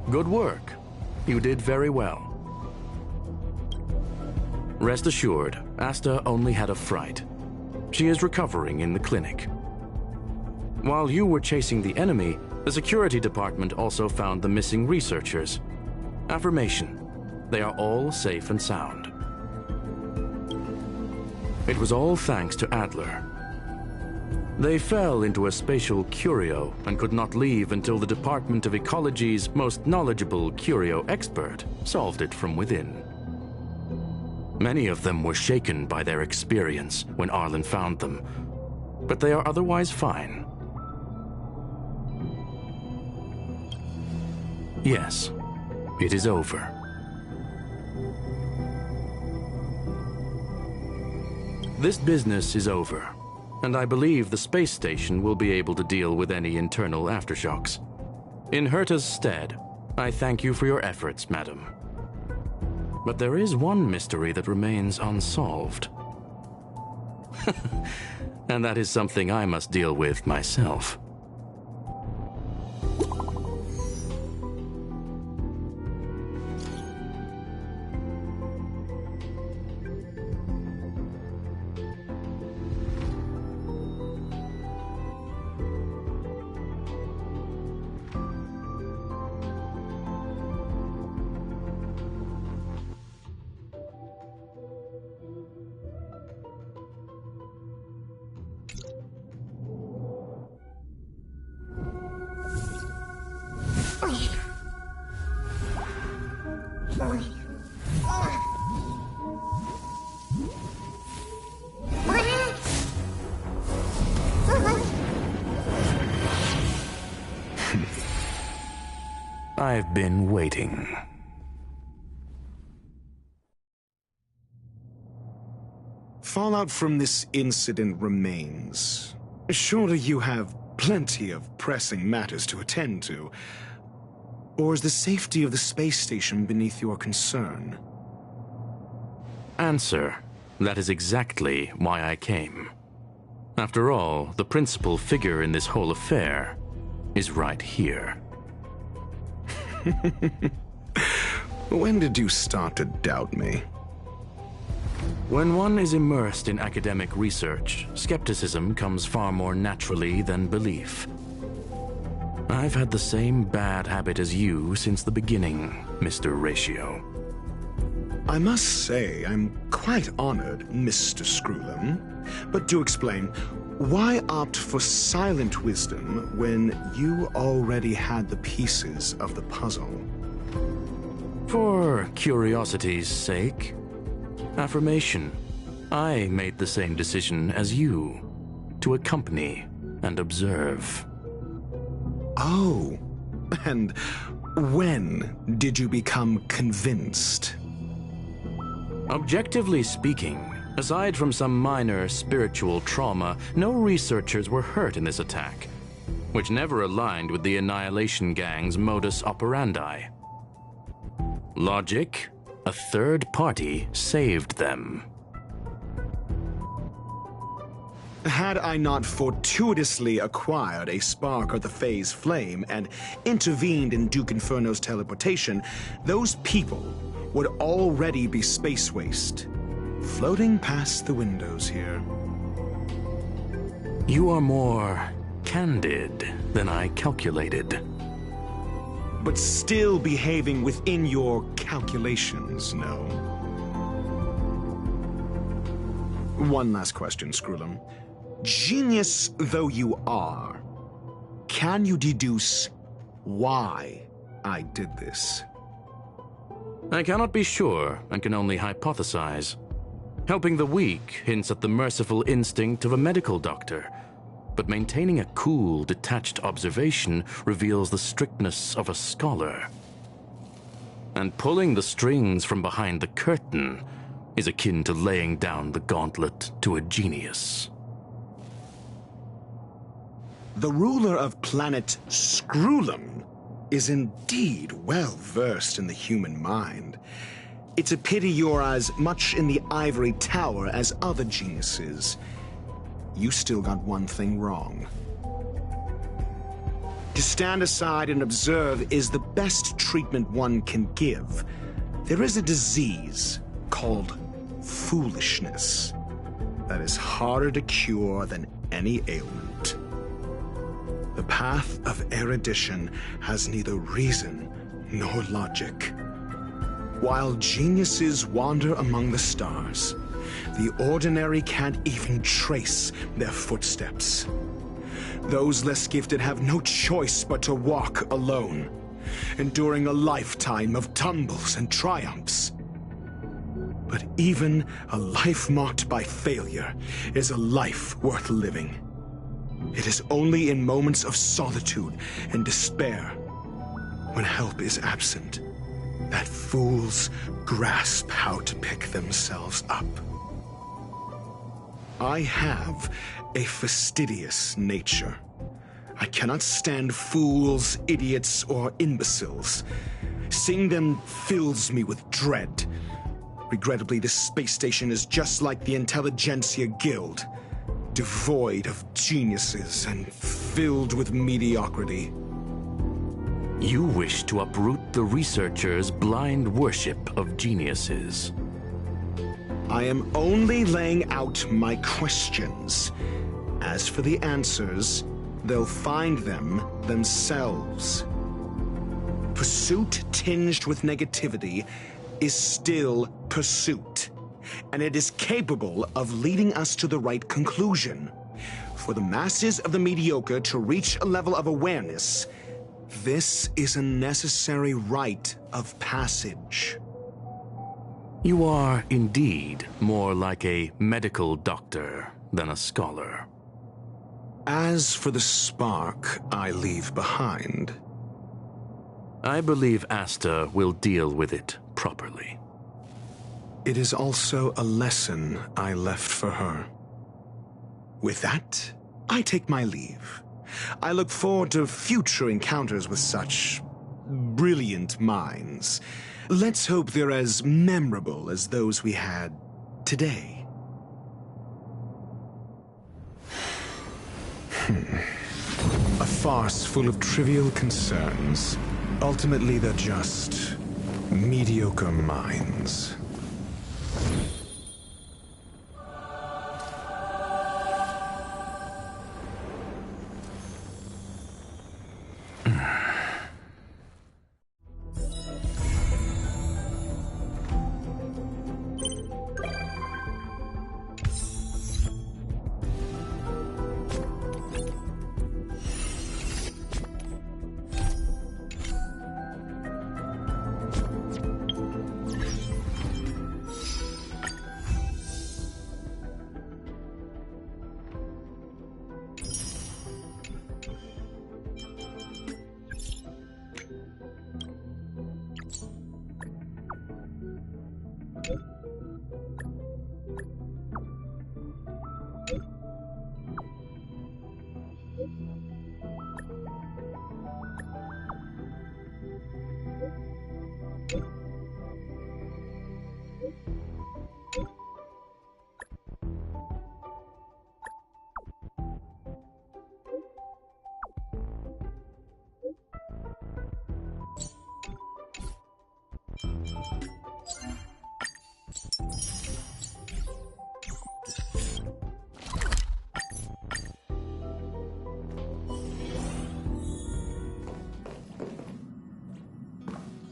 Good work. You did very well. Rest assured, Asta only had a fright. She is recovering in the clinic. While you were chasing the enemy, the security department also found the missing researchers. Affirmation. They are all safe and sound. It was all thanks to Adler. They fell into a spatial curio and could not leave until the Department of Ecology's most knowledgeable curio expert solved it from within. Many of them were shaken by their experience when Arlen found them, but they are otherwise fine. Yes, it is over. This business is over, and I believe the space station will be able to deal with any internal aftershocks. In Herta's stead, I thank you for your efforts, madam. But there is one mystery that remains unsolved. And that is something I must deal with myself. I've been waiting. Fallout from this incident remains. Surely you have plenty of pressing matters to attend to. Or is the safety of the space station beneath your concern? Answer. That is exactly why I came. After all, the principal figure in this whole affair is right here. When did you start to doubt me? When one is immersed in academic research, skepticism comes far more naturally than belief. I've had the same bad habit as you since the beginning, Mr. Ratio. I must say, I'm quite honored, Mr. Screwlam. But do explain, why opt for silent wisdom when you already had the pieces of the puzzle? For curiosity's sake. Affirmation. I made the same decision as you, to accompany and observe. Oh, and when did you become convinced? Objectively speaking, aside from some minor spiritual trauma, no researchers were hurt in this attack, which never aligned with the Annihilation Gang's modus operandi. Logic? A third party saved them. Had I not fortuitously acquired a spark of the phase flame and intervened in Duke Inferno's teleportation, those people would already be space waste, floating past the windows here. You are more candid than I calculated. But still behaving within your calculations, no? One last question, Screwlam. Genius though you are, can you deduce why I did this? I cannot be sure and can only hypothesize. Helping the weak hints at the merciful instinct of a medical doctor, but maintaining a cool, detached observation reveals the strictness of a scholar. And pulling the strings from behind the curtain is akin to laying down the gauntlet to a genius. The ruler of planet Screwlum is indeed well versed in the human mind. It's a pity you're as much in the ivory tower as other geniuses. You still got one thing wrong. To stand aside and observe is the best treatment one can give. There is a disease called foolishness that is harder to cure than any ailment. The path of erudition has neither reason nor logic. While geniuses wander among the stars, the ordinary can't even trace their footsteps. Those less gifted have no choice but to walk alone, enduring a lifetime of tumbles and triumphs. But even a life marked by failure is a life worth living. It is only in moments of solitude and despair, when help is absent, that fools grasp how to pick themselves up. I have a fastidious nature. I cannot stand fools, idiots, or imbeciles. Seeing them fills me with dread. Regrettably, this space station is just like the Intelligentsia Guild, devoid of geniuses and filled with mediocrity. You wish to uproot the researchers' blind worship of geniuses. I am only laying out my questions. As for the answers, they'll find them themselves. Pursuit tinged with negativity is still pursuit, and it is capable of leading us to the right conclusion. For the masses of the mediocre to reach a level of awareness, this is a necessary rite of passage. You are indeed more like a medical doctor than a scholar. As for the spark I leave behind, I believe Asta will deal with it properly. It is also a lesson I left for her. With that, I take my leave. I look forward to future encounters with such brilliant minds. Let's hope they're as memorable as those we had today. A farce full of trivial concerns. Ultimately, they're just mediocre minds.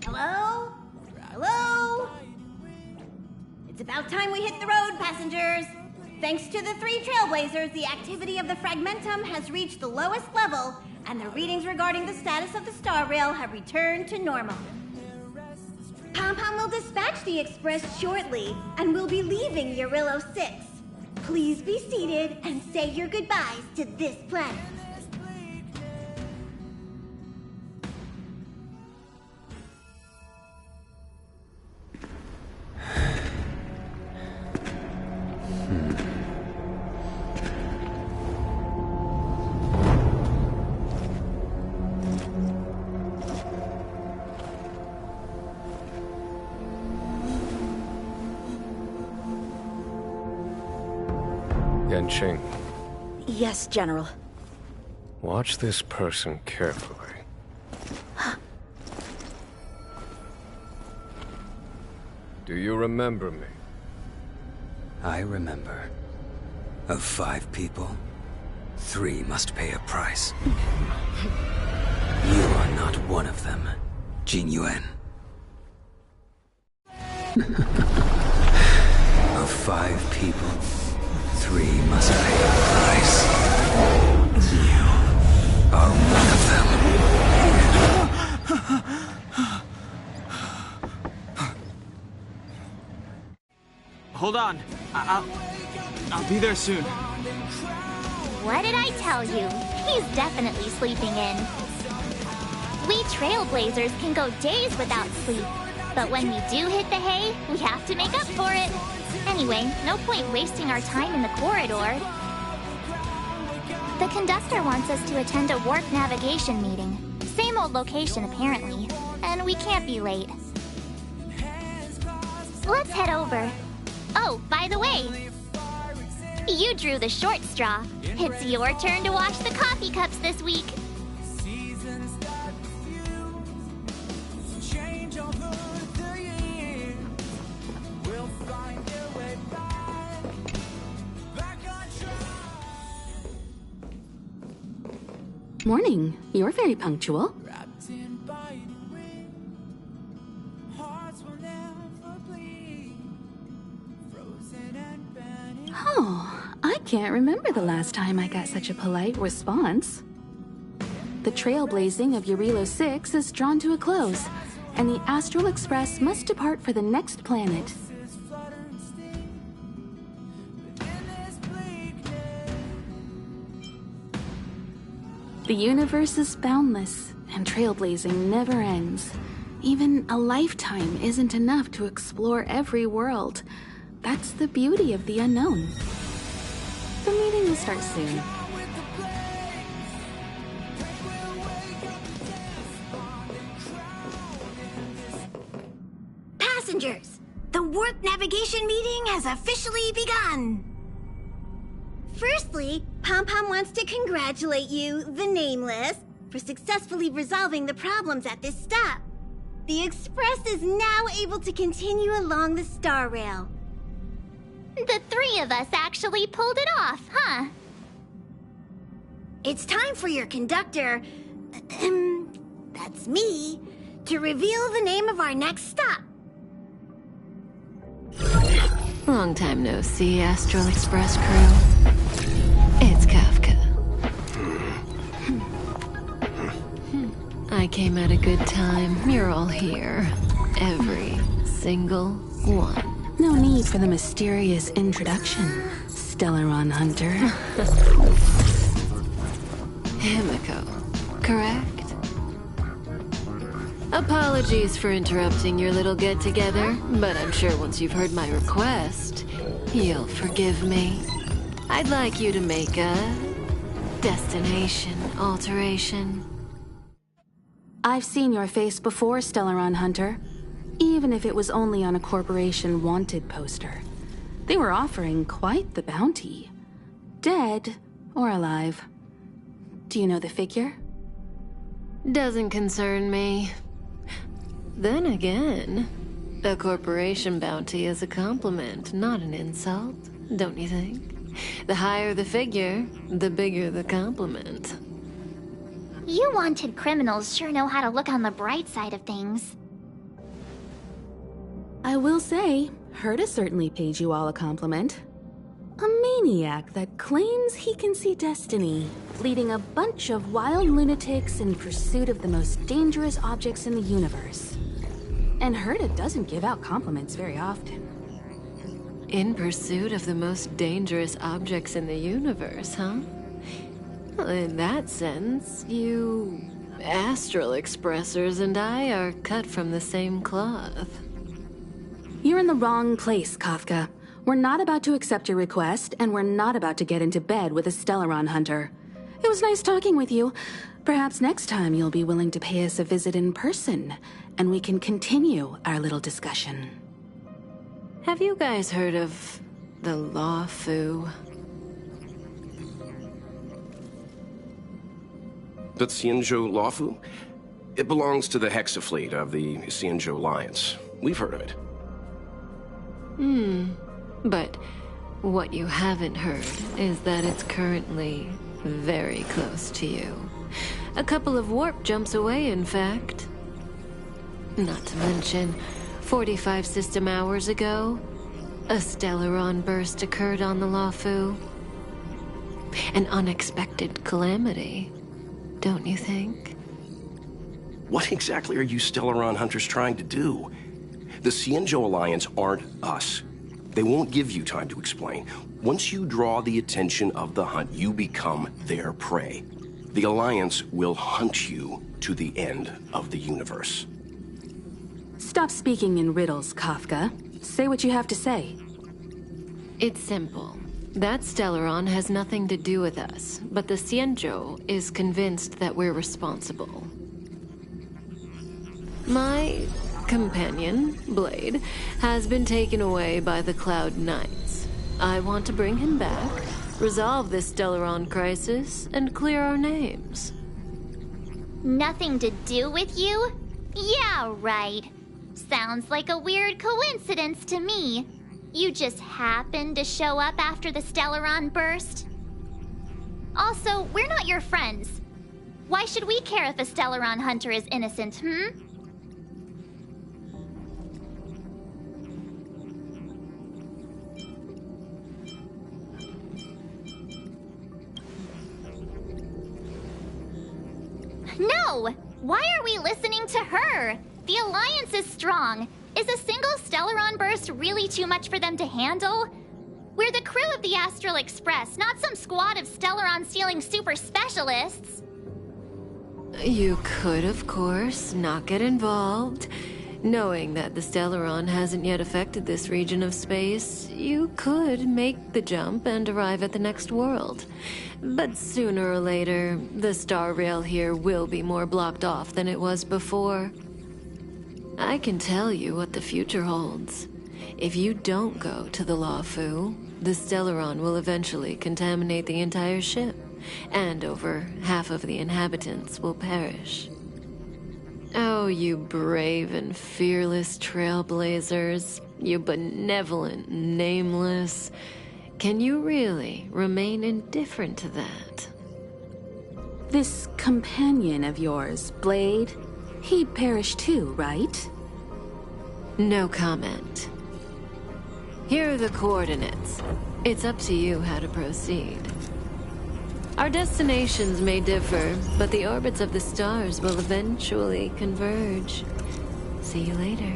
Hello? Hello? It's about time we hit the road, passengers. Thanks to the 3 Trailblazers, the activity of the Fragmentum has reached the lowest level, and the readings regarding the status of the Star Rail have returned to normal. Compound will dispatch the express shortly, and we'll be leaving Eurillo 6. Please be seated and say your goodbyes to this planet. Yanqing, Yes, General. watch this person carefully. Do you remember me? I remember. Of 5 people, 3 must pay a price. You are not one of them, Jin Yuan. Of 5 people, 3 must pay a price. You are one of them. Hold on. I'll be there soon. What did I tell you? He's definitely sleeping in. We trailblazers can go days without sleep. But when we do hit the hay, we have to make up for it. Anyway, no point wasting our time in the corridor. The conductor wants us to attend a warp navigation meeting. Same old location, apparently. And we can't be late. Let's head over. Oh, by the way, you drew the short straw. It's your turn to wash the coffee cups this week. Morning. You're very punctual. Oh, I can't remember the last time I got such a polite response. The trailblazing of Eurillo 6 is drawn to a close, and the Astral Express must depart for the next planet. The universe is boundless, and trailblazing never ends. Even a lifetime isn't enough to explore every world. That's the beauty of the unknown. The meeting will start soon. Passengers, the warp navigation meeting has officially begun. Firstly, Pom-Pom wants to congratulate you, the Nameless, for successfully resolving the problems at this stop. The Express is now able to continue along the Star Rail. The 3 of us actually pulled it off, huh? It's time for your conductor, that's me, to reveal the name of our next stop. Long time no see, Astral Express crew. It's Kafka. I came at a good time. You're all here. Every single one. No need for the mysterious introduction, Stellaron Hunter. Himiko, correct? Apologies for interrupting your little get-together, but I'm sure once you've heard my request, you'll forgive me. I'd like you to make a destination alteration. I've seen your face before, Stellaron Hunter. Even if it was only on a corporation wanted poster. They were offering quite the bounty. Dead or alive. Do you know the figure? Doesn't concern me. Then again, a corporation bounty is a compliment, not an insult, don't you think? The higher the figure, the bigger the compliment. You wanted criminals sure know how to look on the bright side of things. I will say, Herta certainly paid you all a compliment. A maniac that claims he can see destiny, leading a bunch of wild lunatics in pursuit of the most dangerous objects in the universe. And Herta doesn't give out compliments very often. In pursuit of the most dangerous objects in the universe, huh? Well, in that sense, you astral expressors and I are cut from the same cloth. You're in the wrong place, Kafka. We're not about to accept your request, and we're not about to get into bed with a Stellaron hunter. It was nice talking with you. Perhaps next time you'll be willing to pay us a visit in person, and we can continue our little discussion. Have you guys heard of the Luofu? The Xianzhou Luofu? It belongs to the Hexafleet of the Xianzhou Alliance. We've heard of it. But what you haven't heard is that it's currently very close to you. A couple of warp jumps away, in fact. Not to mention, 45 system hours ago, a Stellaron burst occurred on the Luofu. An unexpected calamity, don't you think? What exactly are you Stellaron hunters trying to do? The Xianzhou Alliance aren't us. They won't give you time to explain. Once you draw the attention of the hunt, you become their prey. The Alliance will hunt you to the end of the universe. Stop speaking in riddles, Kafka. Say what you have to say. It's simple. That Stellaron has nothing to do with us, but the Xianzhou is convinced that we're responsible. My companion, Blade, has been taken away by the Cloud Knights. I want to bring him back, resolve this Stellaron crisis, and clear our names. Nothing to do with you? Yeah, right. Sounds like a weird coincidence to me. You just happened to show up after the Stellaron burst? Also, we're not your friends. Why should we care if a Stellaron hunter is innocent, No! Why are we listening to her? The Alliance is strong. Is a single Stellaron burst really too much for them to handle? We're the crew of the Astral Express, not some squad of Stellaron-stealing super specialists. You could, of course, not get involved. Knowing that the Stellaron hasn't yet affected this region of space, you could make the jump and arrive at the next world. But sooner or later, the star rail here will be more blocked off than it was before. I can tell you what the future holds. If you don't go to the Luofu, the Stellaron will eventually contaminate the entire ship, and over half of the inhabitants will perish. Oh, you brave and fearless trailblazers, you benevolent nameless. Can you really remain indifferent to that? This companion of yours, Blade, he'd perish too, right? No comment. Here are the coordinates. It's up to you how to proceed. Our destinations may differ, but the orbits of the stars will eventually converge. See you later.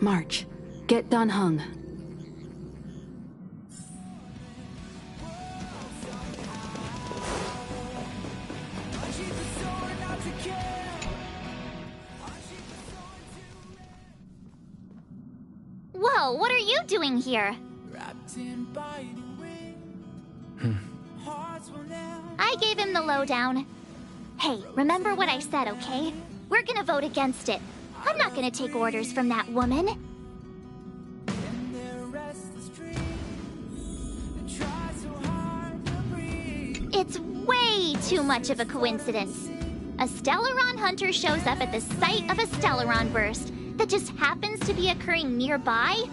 March, get Dan Heng. Whoa, what are you doing here? I gave him the lowdown. Hey, remember what I said, okay? We're gonna vote against it. I'm not gonna take orders from that woman. It's way too much of a coincidence. A Stellaron hunter shows up at the site of a Stellaron burst that just happens to be occurring nearby?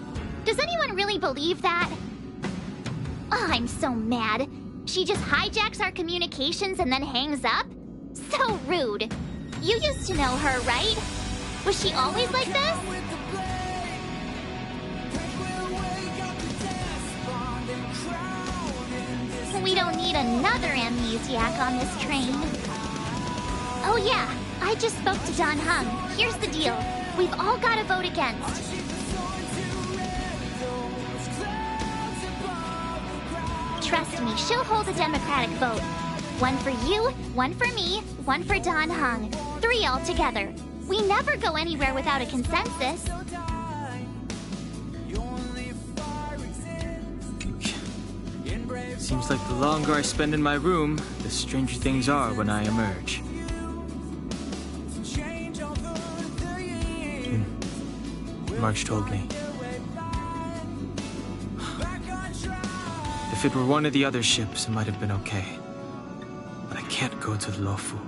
Does anyone really believe that? Oh, I'm so mad. She just hijacks our communications and then hangs up? So rude. You used to know her, right? Was she always like this? We don't need another amnesiac on this train. Oh yeah, I just spoke to Don Hung. Here's the deal. We've all got to vote against. Trust me, she'll hold a democratic vote. One for you, one for me, one for Don Hung. 3 altogether. We never go anywhere without a consensus. Seems like the longer I spend in my room, the stranger things are when I emerge. March told me. If it were one of the other ships, it might have been okay. But I can't go to the Luofu.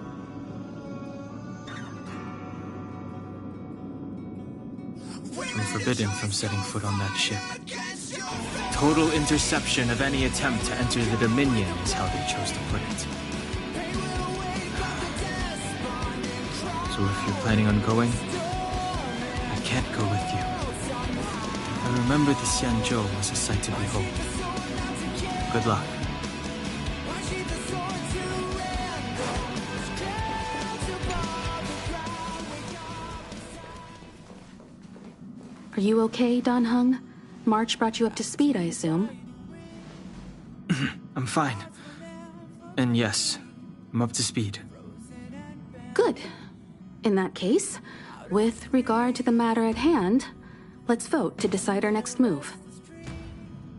I'm forbidden from setting foot on that ship. Total interception of any attempt to enter the Dominion is how they chose to put it. So if you're planning on going, I can't go with you. I remember the Xianzhou was a sight to behold. Good luck. Are you okay, Don Hung? March brought you up to speed, I assume? I'm fine. And yes, I'm up to speed. Good. In that case, with regard to the matter at hand, let's vote to decide our next move.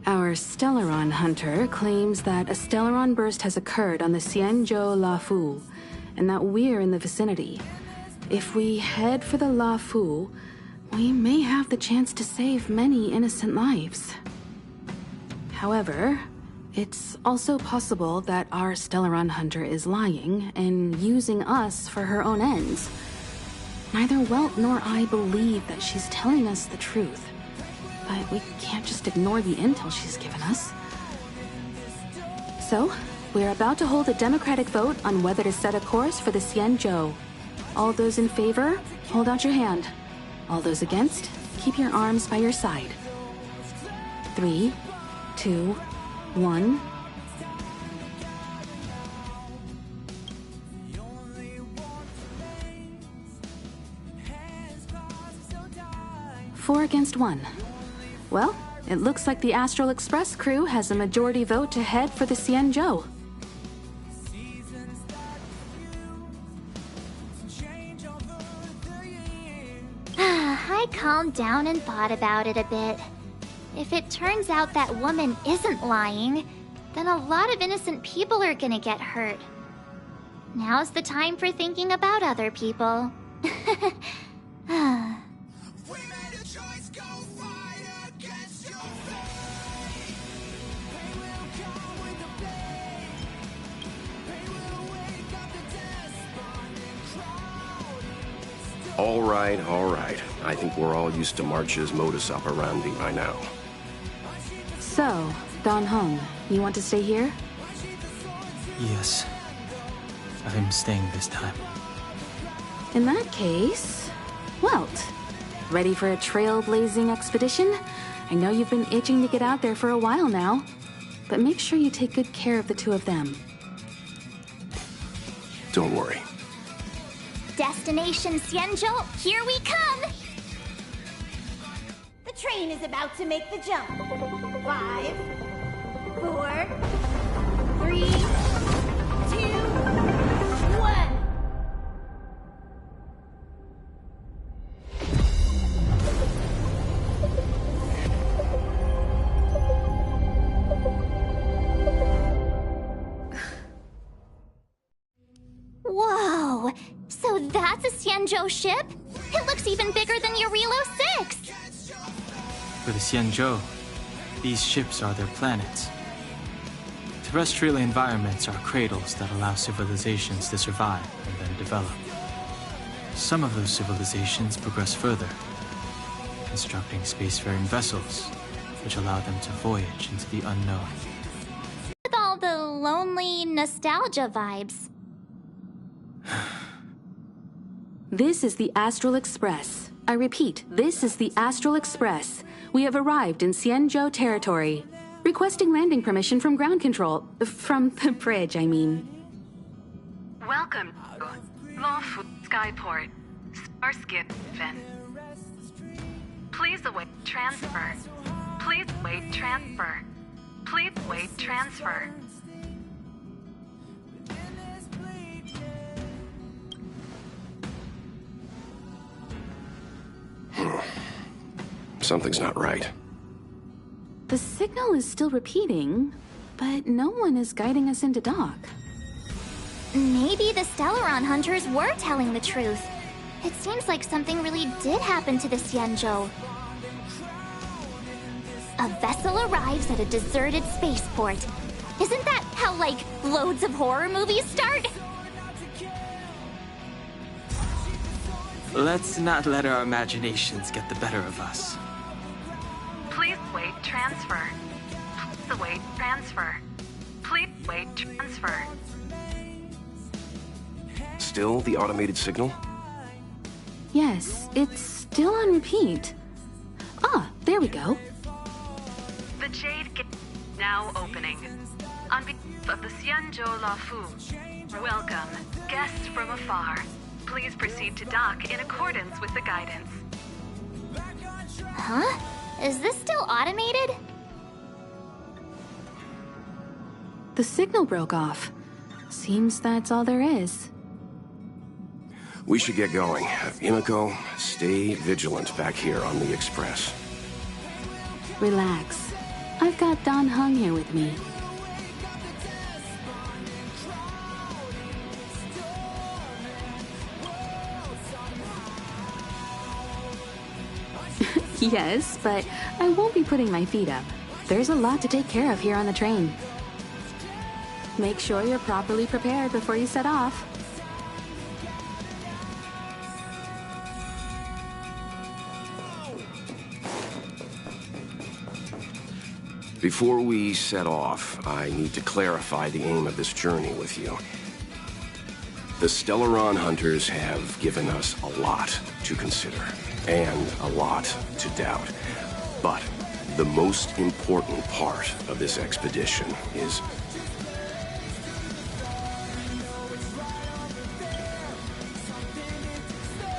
Our Stellaron hunter claims that a Stellaron burst has occurred on the Xianzhou Luofu, and that we're in the vicinity. If we head for the Luofu, we may have the chance to save many innocent lives. However, it's also possible that our Stellaron hunter is lying and using us for her own ends. Neither Welt nor I believe that she's telling us the truth, but we can't just ignore the intel she's given us. So, we're about to hold a democratic vote on whether to set a course for the Xianzhou. All those in favor, hold out your hand. All those against, keep your arms by your side. 3, 2, 1. Four against 1. Well, it looks like the Astral Express crew has a majority vote to head for the Xianzhou. I calmed down and thought about it a bit. If it turns out that woman isn't lying, then a lot of innocent people are gonna get hurt. Now's the time for thinking about other people. All right, all right. I think we're all used to March's modus operandi by now. So, Don Hung, you want to stay here? Yes. I'm staying this time. In that case, Welt, ready for a trailblazing expedition? I know you've been itching to get out there for a while now, but make sure you take good care of the two of them. Don't worry. Destination Xianzhou, here we come! The train is about to make the jump. 5, 4, 3, 2, 1. Whoa! So that's a Xianzhou ship? It looks even bigger than Eurilo 6! For the Xianzhou, these ships are their planets. Terrestrial environments are cradles that allow civilizations to survive and then develop. Some of those civilizations progress further, constructing spacefaring vessels, which allow them to voyage into the unknown. With all the lonely nostalgia vibes. This is the Astral Express. I repeat, this is the Astral Express. We have arrived in Xianzhou territory. Requesting landing permission from ground control. From the bridge, I mean. Welcome to Luofu Skyport, Starskin Fin. Please await transfer. Please await transfer. Please await transfer. Something's not right. The signal is still repeating, but no one is guiding us into dock. Maybe the Stellaron hunters were telling the truth. It seems like something really did happen to the Xianzhou. A vessel arrives at a deserted spaceport. Isn't that how, like, loads of horror movies start? Let's not let our imaginations get the better of us. Please wait transfer. Please await transfer. Please wait transfer. Still the automated signal? Yes, it's still on repeat. Ah, there we go. The Jade Gate now opening. On behalf of the Xianzhou Luofu, welcome, guests from afar. Please proceed to dock in accordance with the guidance. Huh? Is this still automated? The signal broke off. Seems that's all there is. We should get going. Himiko, stay vigilant back here on the Express. Relax. I've got Don Hung here with me. Yes, but I won't be putting my feet up. There's a lot to take care of here on the train. Make sure you're properly prepared before you set off. Before we set off, I need to clarify the aim of this journey with you. The Stellaron hunters have given us a lot to consider, and a lot to doubt. But the most important part of this expedition is...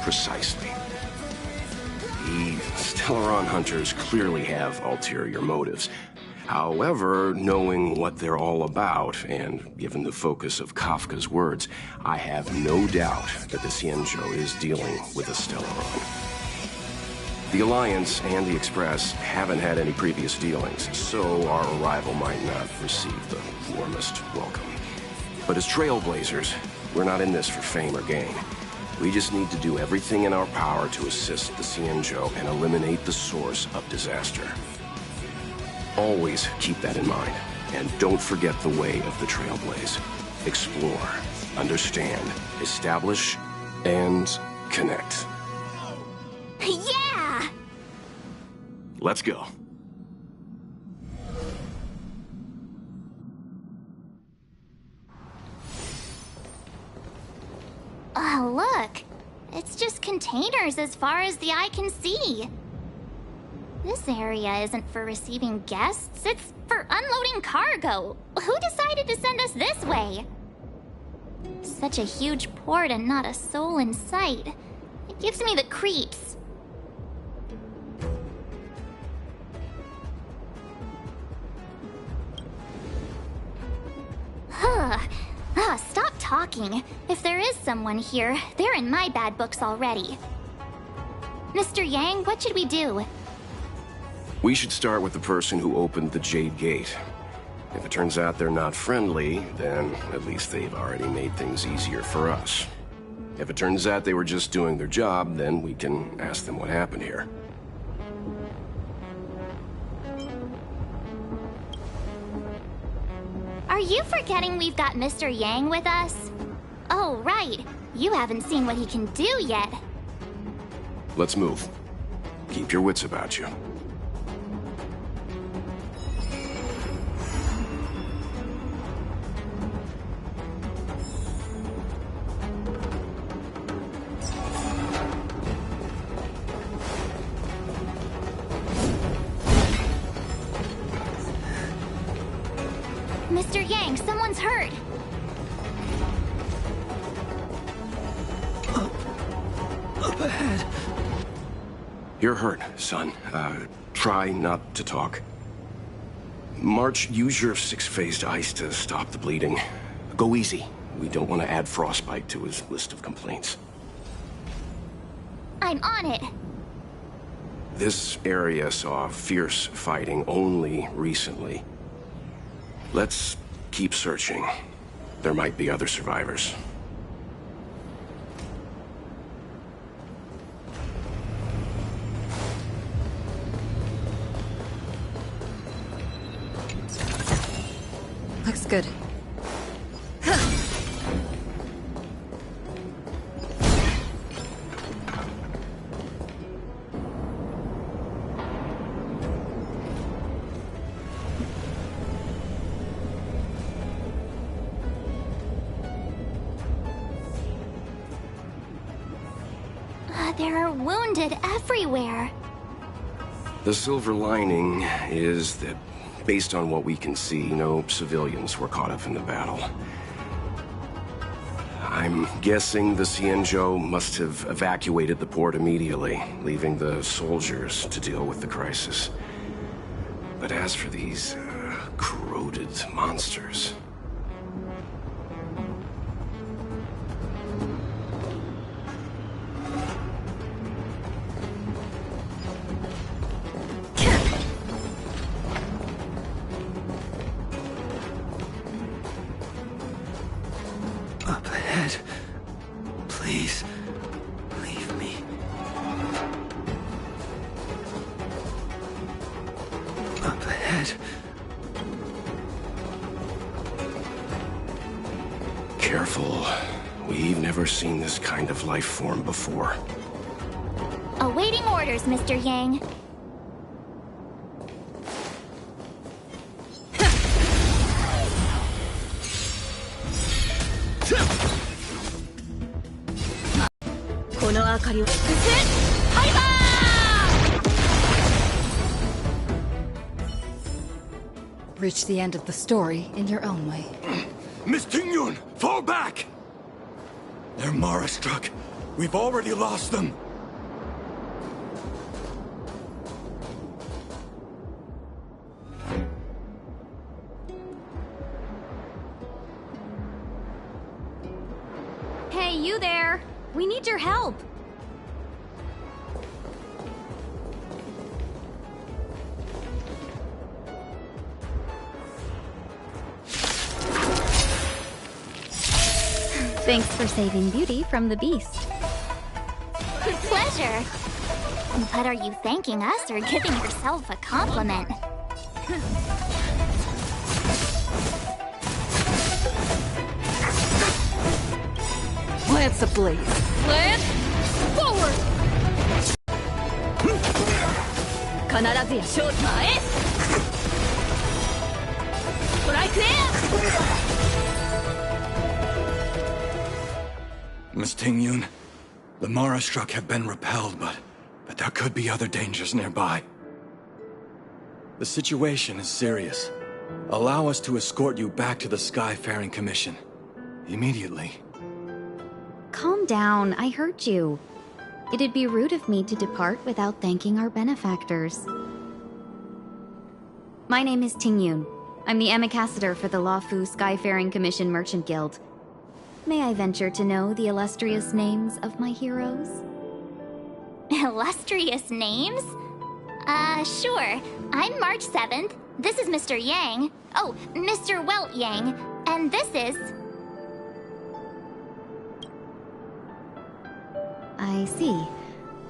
precisely. The Stellaron hunters clearly have ulterior motives. However, knowing what they're all about, and given the focus of Kafka's words, I have no doubt that the Xianzhou is dealing with a Stellaron. The Alliance and the Express haven't had any previous dealings, so our arrival might not receive the warmest welcome. But as trailblazers, we're not in this for fame or gain. We just need to do everything in our power to assist the Xianzhou and eliminate the source of disaster. Always keep that in mind, and don't forget the way of the Trailblaze. Explore, understand, establish, and connect. Yeah! Let's go. Oh, look. It's just containers as far as the eye can see. This area isn't for receiving guests, it's for unloading cargo. Who decided to send us this way? Such a huge port and not a soul in sight. It gives me the creeps. Stop talking. If there is someone here, they're in my bad books already. Mr. Yang, what should we do? We should start with the person who opened the Jade Gate. If it turns out they're not friendly, then at least they've already made things easier for us. If it turns out they were just doing their job, then we can ask them what happened here. Are you forgetting we've got Mr. Yang with us? Oh, right. You haven't seen what he can do yet. Let's move. Keep your wits about you. Mr. Yang, someone's hurt. Up ahead. You're hurt, son. Try not to talk. March, use your 6-phased ice to stop the bleeding. Go easy. We don't want to add frostbite to his list of complaints. I'm on it. This area saw fierce fighting only recently. Let's keep searching. There might be other survivors. Looks good. There are wounded everywhere. The silver lining is that, based on what we can see, no civilians were caught up in the battle. I'm guessing the Xianzhou must have evacuated the port immediately, leaving the soldiers to deal with the crisis. But as for these corroded monsters... Up ahead. Please, leave me. Up ahead. Careful. We've never seen this kind of life form before. Awaiting orders, Mr. Yang. Reach the end of the story in your own way. Miss Tingyun, fall back! They're Mara struck. We've already lost them. Hey, you there! We need your help! Thanks for saving Beauty from the beast. Pleasure. But are you thanking us or giving yourself a compliment? Lance ablaze. Lance, forward! Miss Tingyun, the Mara struck have been repelled, but there could be other dangers nearby. The situation is serious. Allow us to escort you back to the Skyfaring Commission. Immediately. Calm down, I heard you. It'd be rude of me to depart without thanking our benefactors. My name is Tingyun. I'm the ambassador for the Luofu Skyfaring Commission Merchant Guild. May I venture to know the illustrious names of my heroes? Illustrious names? Sure. I'm March 7th. This is Mr. Yang. Oh, Mr. Welt Yang. And this is... I see.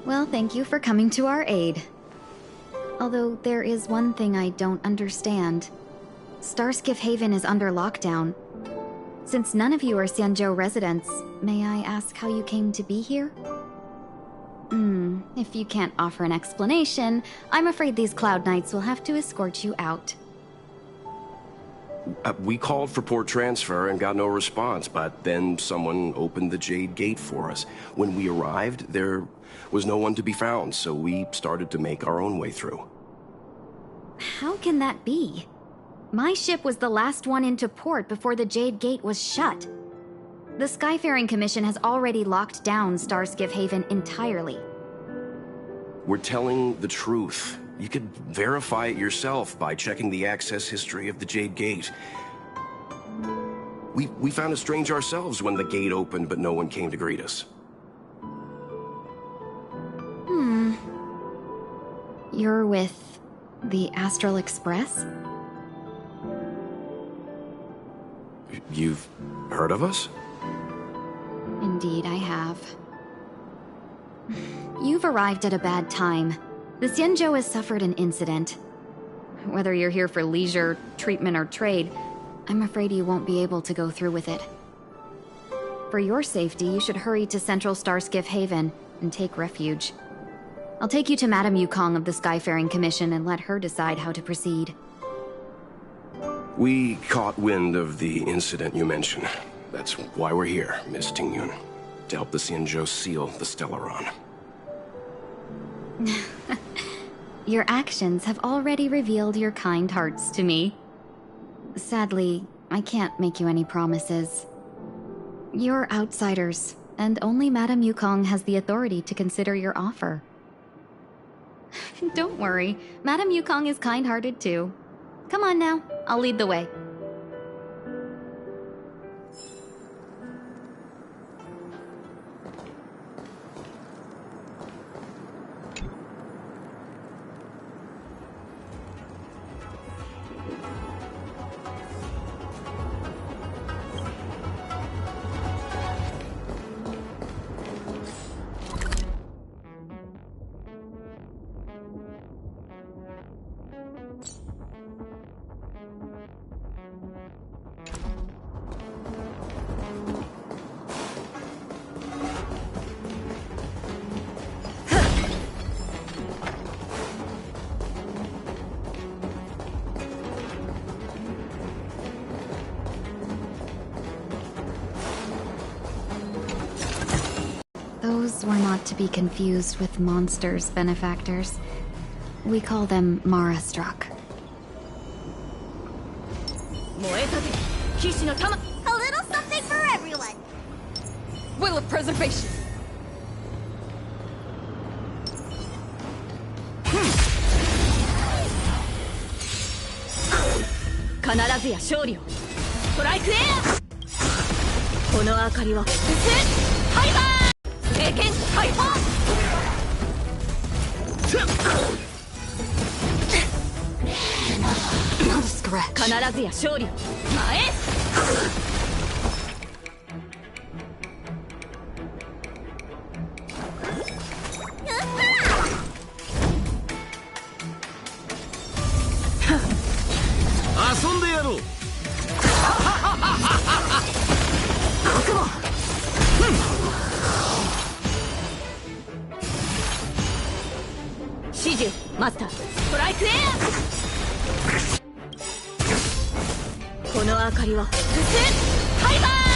Well, thank you for coming to our aid. Although there is one thing I don't understand. Starskiff Haven is under lockdown. Since none of you are Xianzhou residents, may I ask how you came to be here? If you can't offer an explanation, I'm afraid these Cloud Knights will have to escort you out. We called for port transfer and got no response, but then someone opened the Jade Gate for us. When we arrived, there was no one to be found, so we started to make our own way through. How can that be? My ship was the last one into port before the Jade Gate was shut. The Skyfaring Commission has already locked down Starskiff Haven entirely. We're telling the truth. You could verify it yourself by checking the access history of the Jade Gate. We found it strange ourselves when the gate opened, but no one came to greet us. You're with the Astral Express? You've heard of us? Indeed, I have. You've arrived at a bad time. The Xianzhou has suffered an incident. Whether you're here for leisure, treatment, or trade, I'm afraid you won't be able to go through with it. For your safety, you should hurry to Central Starskiff Haven and take refuge. I'll take you to Madame Yukong of the Skyfaring Commission and let her decide how to proceed. We caught wind of the incident you mentioned. That's why we're here, Miss Tingyun. To help the Xianzhou seal the Stellaron. Your actions have already revealed your kind hearts to me. Sadly, I can't make you any promises. You're outsiders, and only Madame Yukong has the authority to consider your offer. Don't worry, Madame Yukong is kind-hearted too. Come on now, I'll lead the way. Those were not to be confused with monsters, benefactors. We call them Mara-struck. A little something for everyone. Will of preservation. Kanarazu ya shōryu. Strike air. この明かりはハイバー。聖剣解放。必ずや勝利を。前。遊んでやろう。僕も。始終マスターストライクエア。この明かりはハイバー。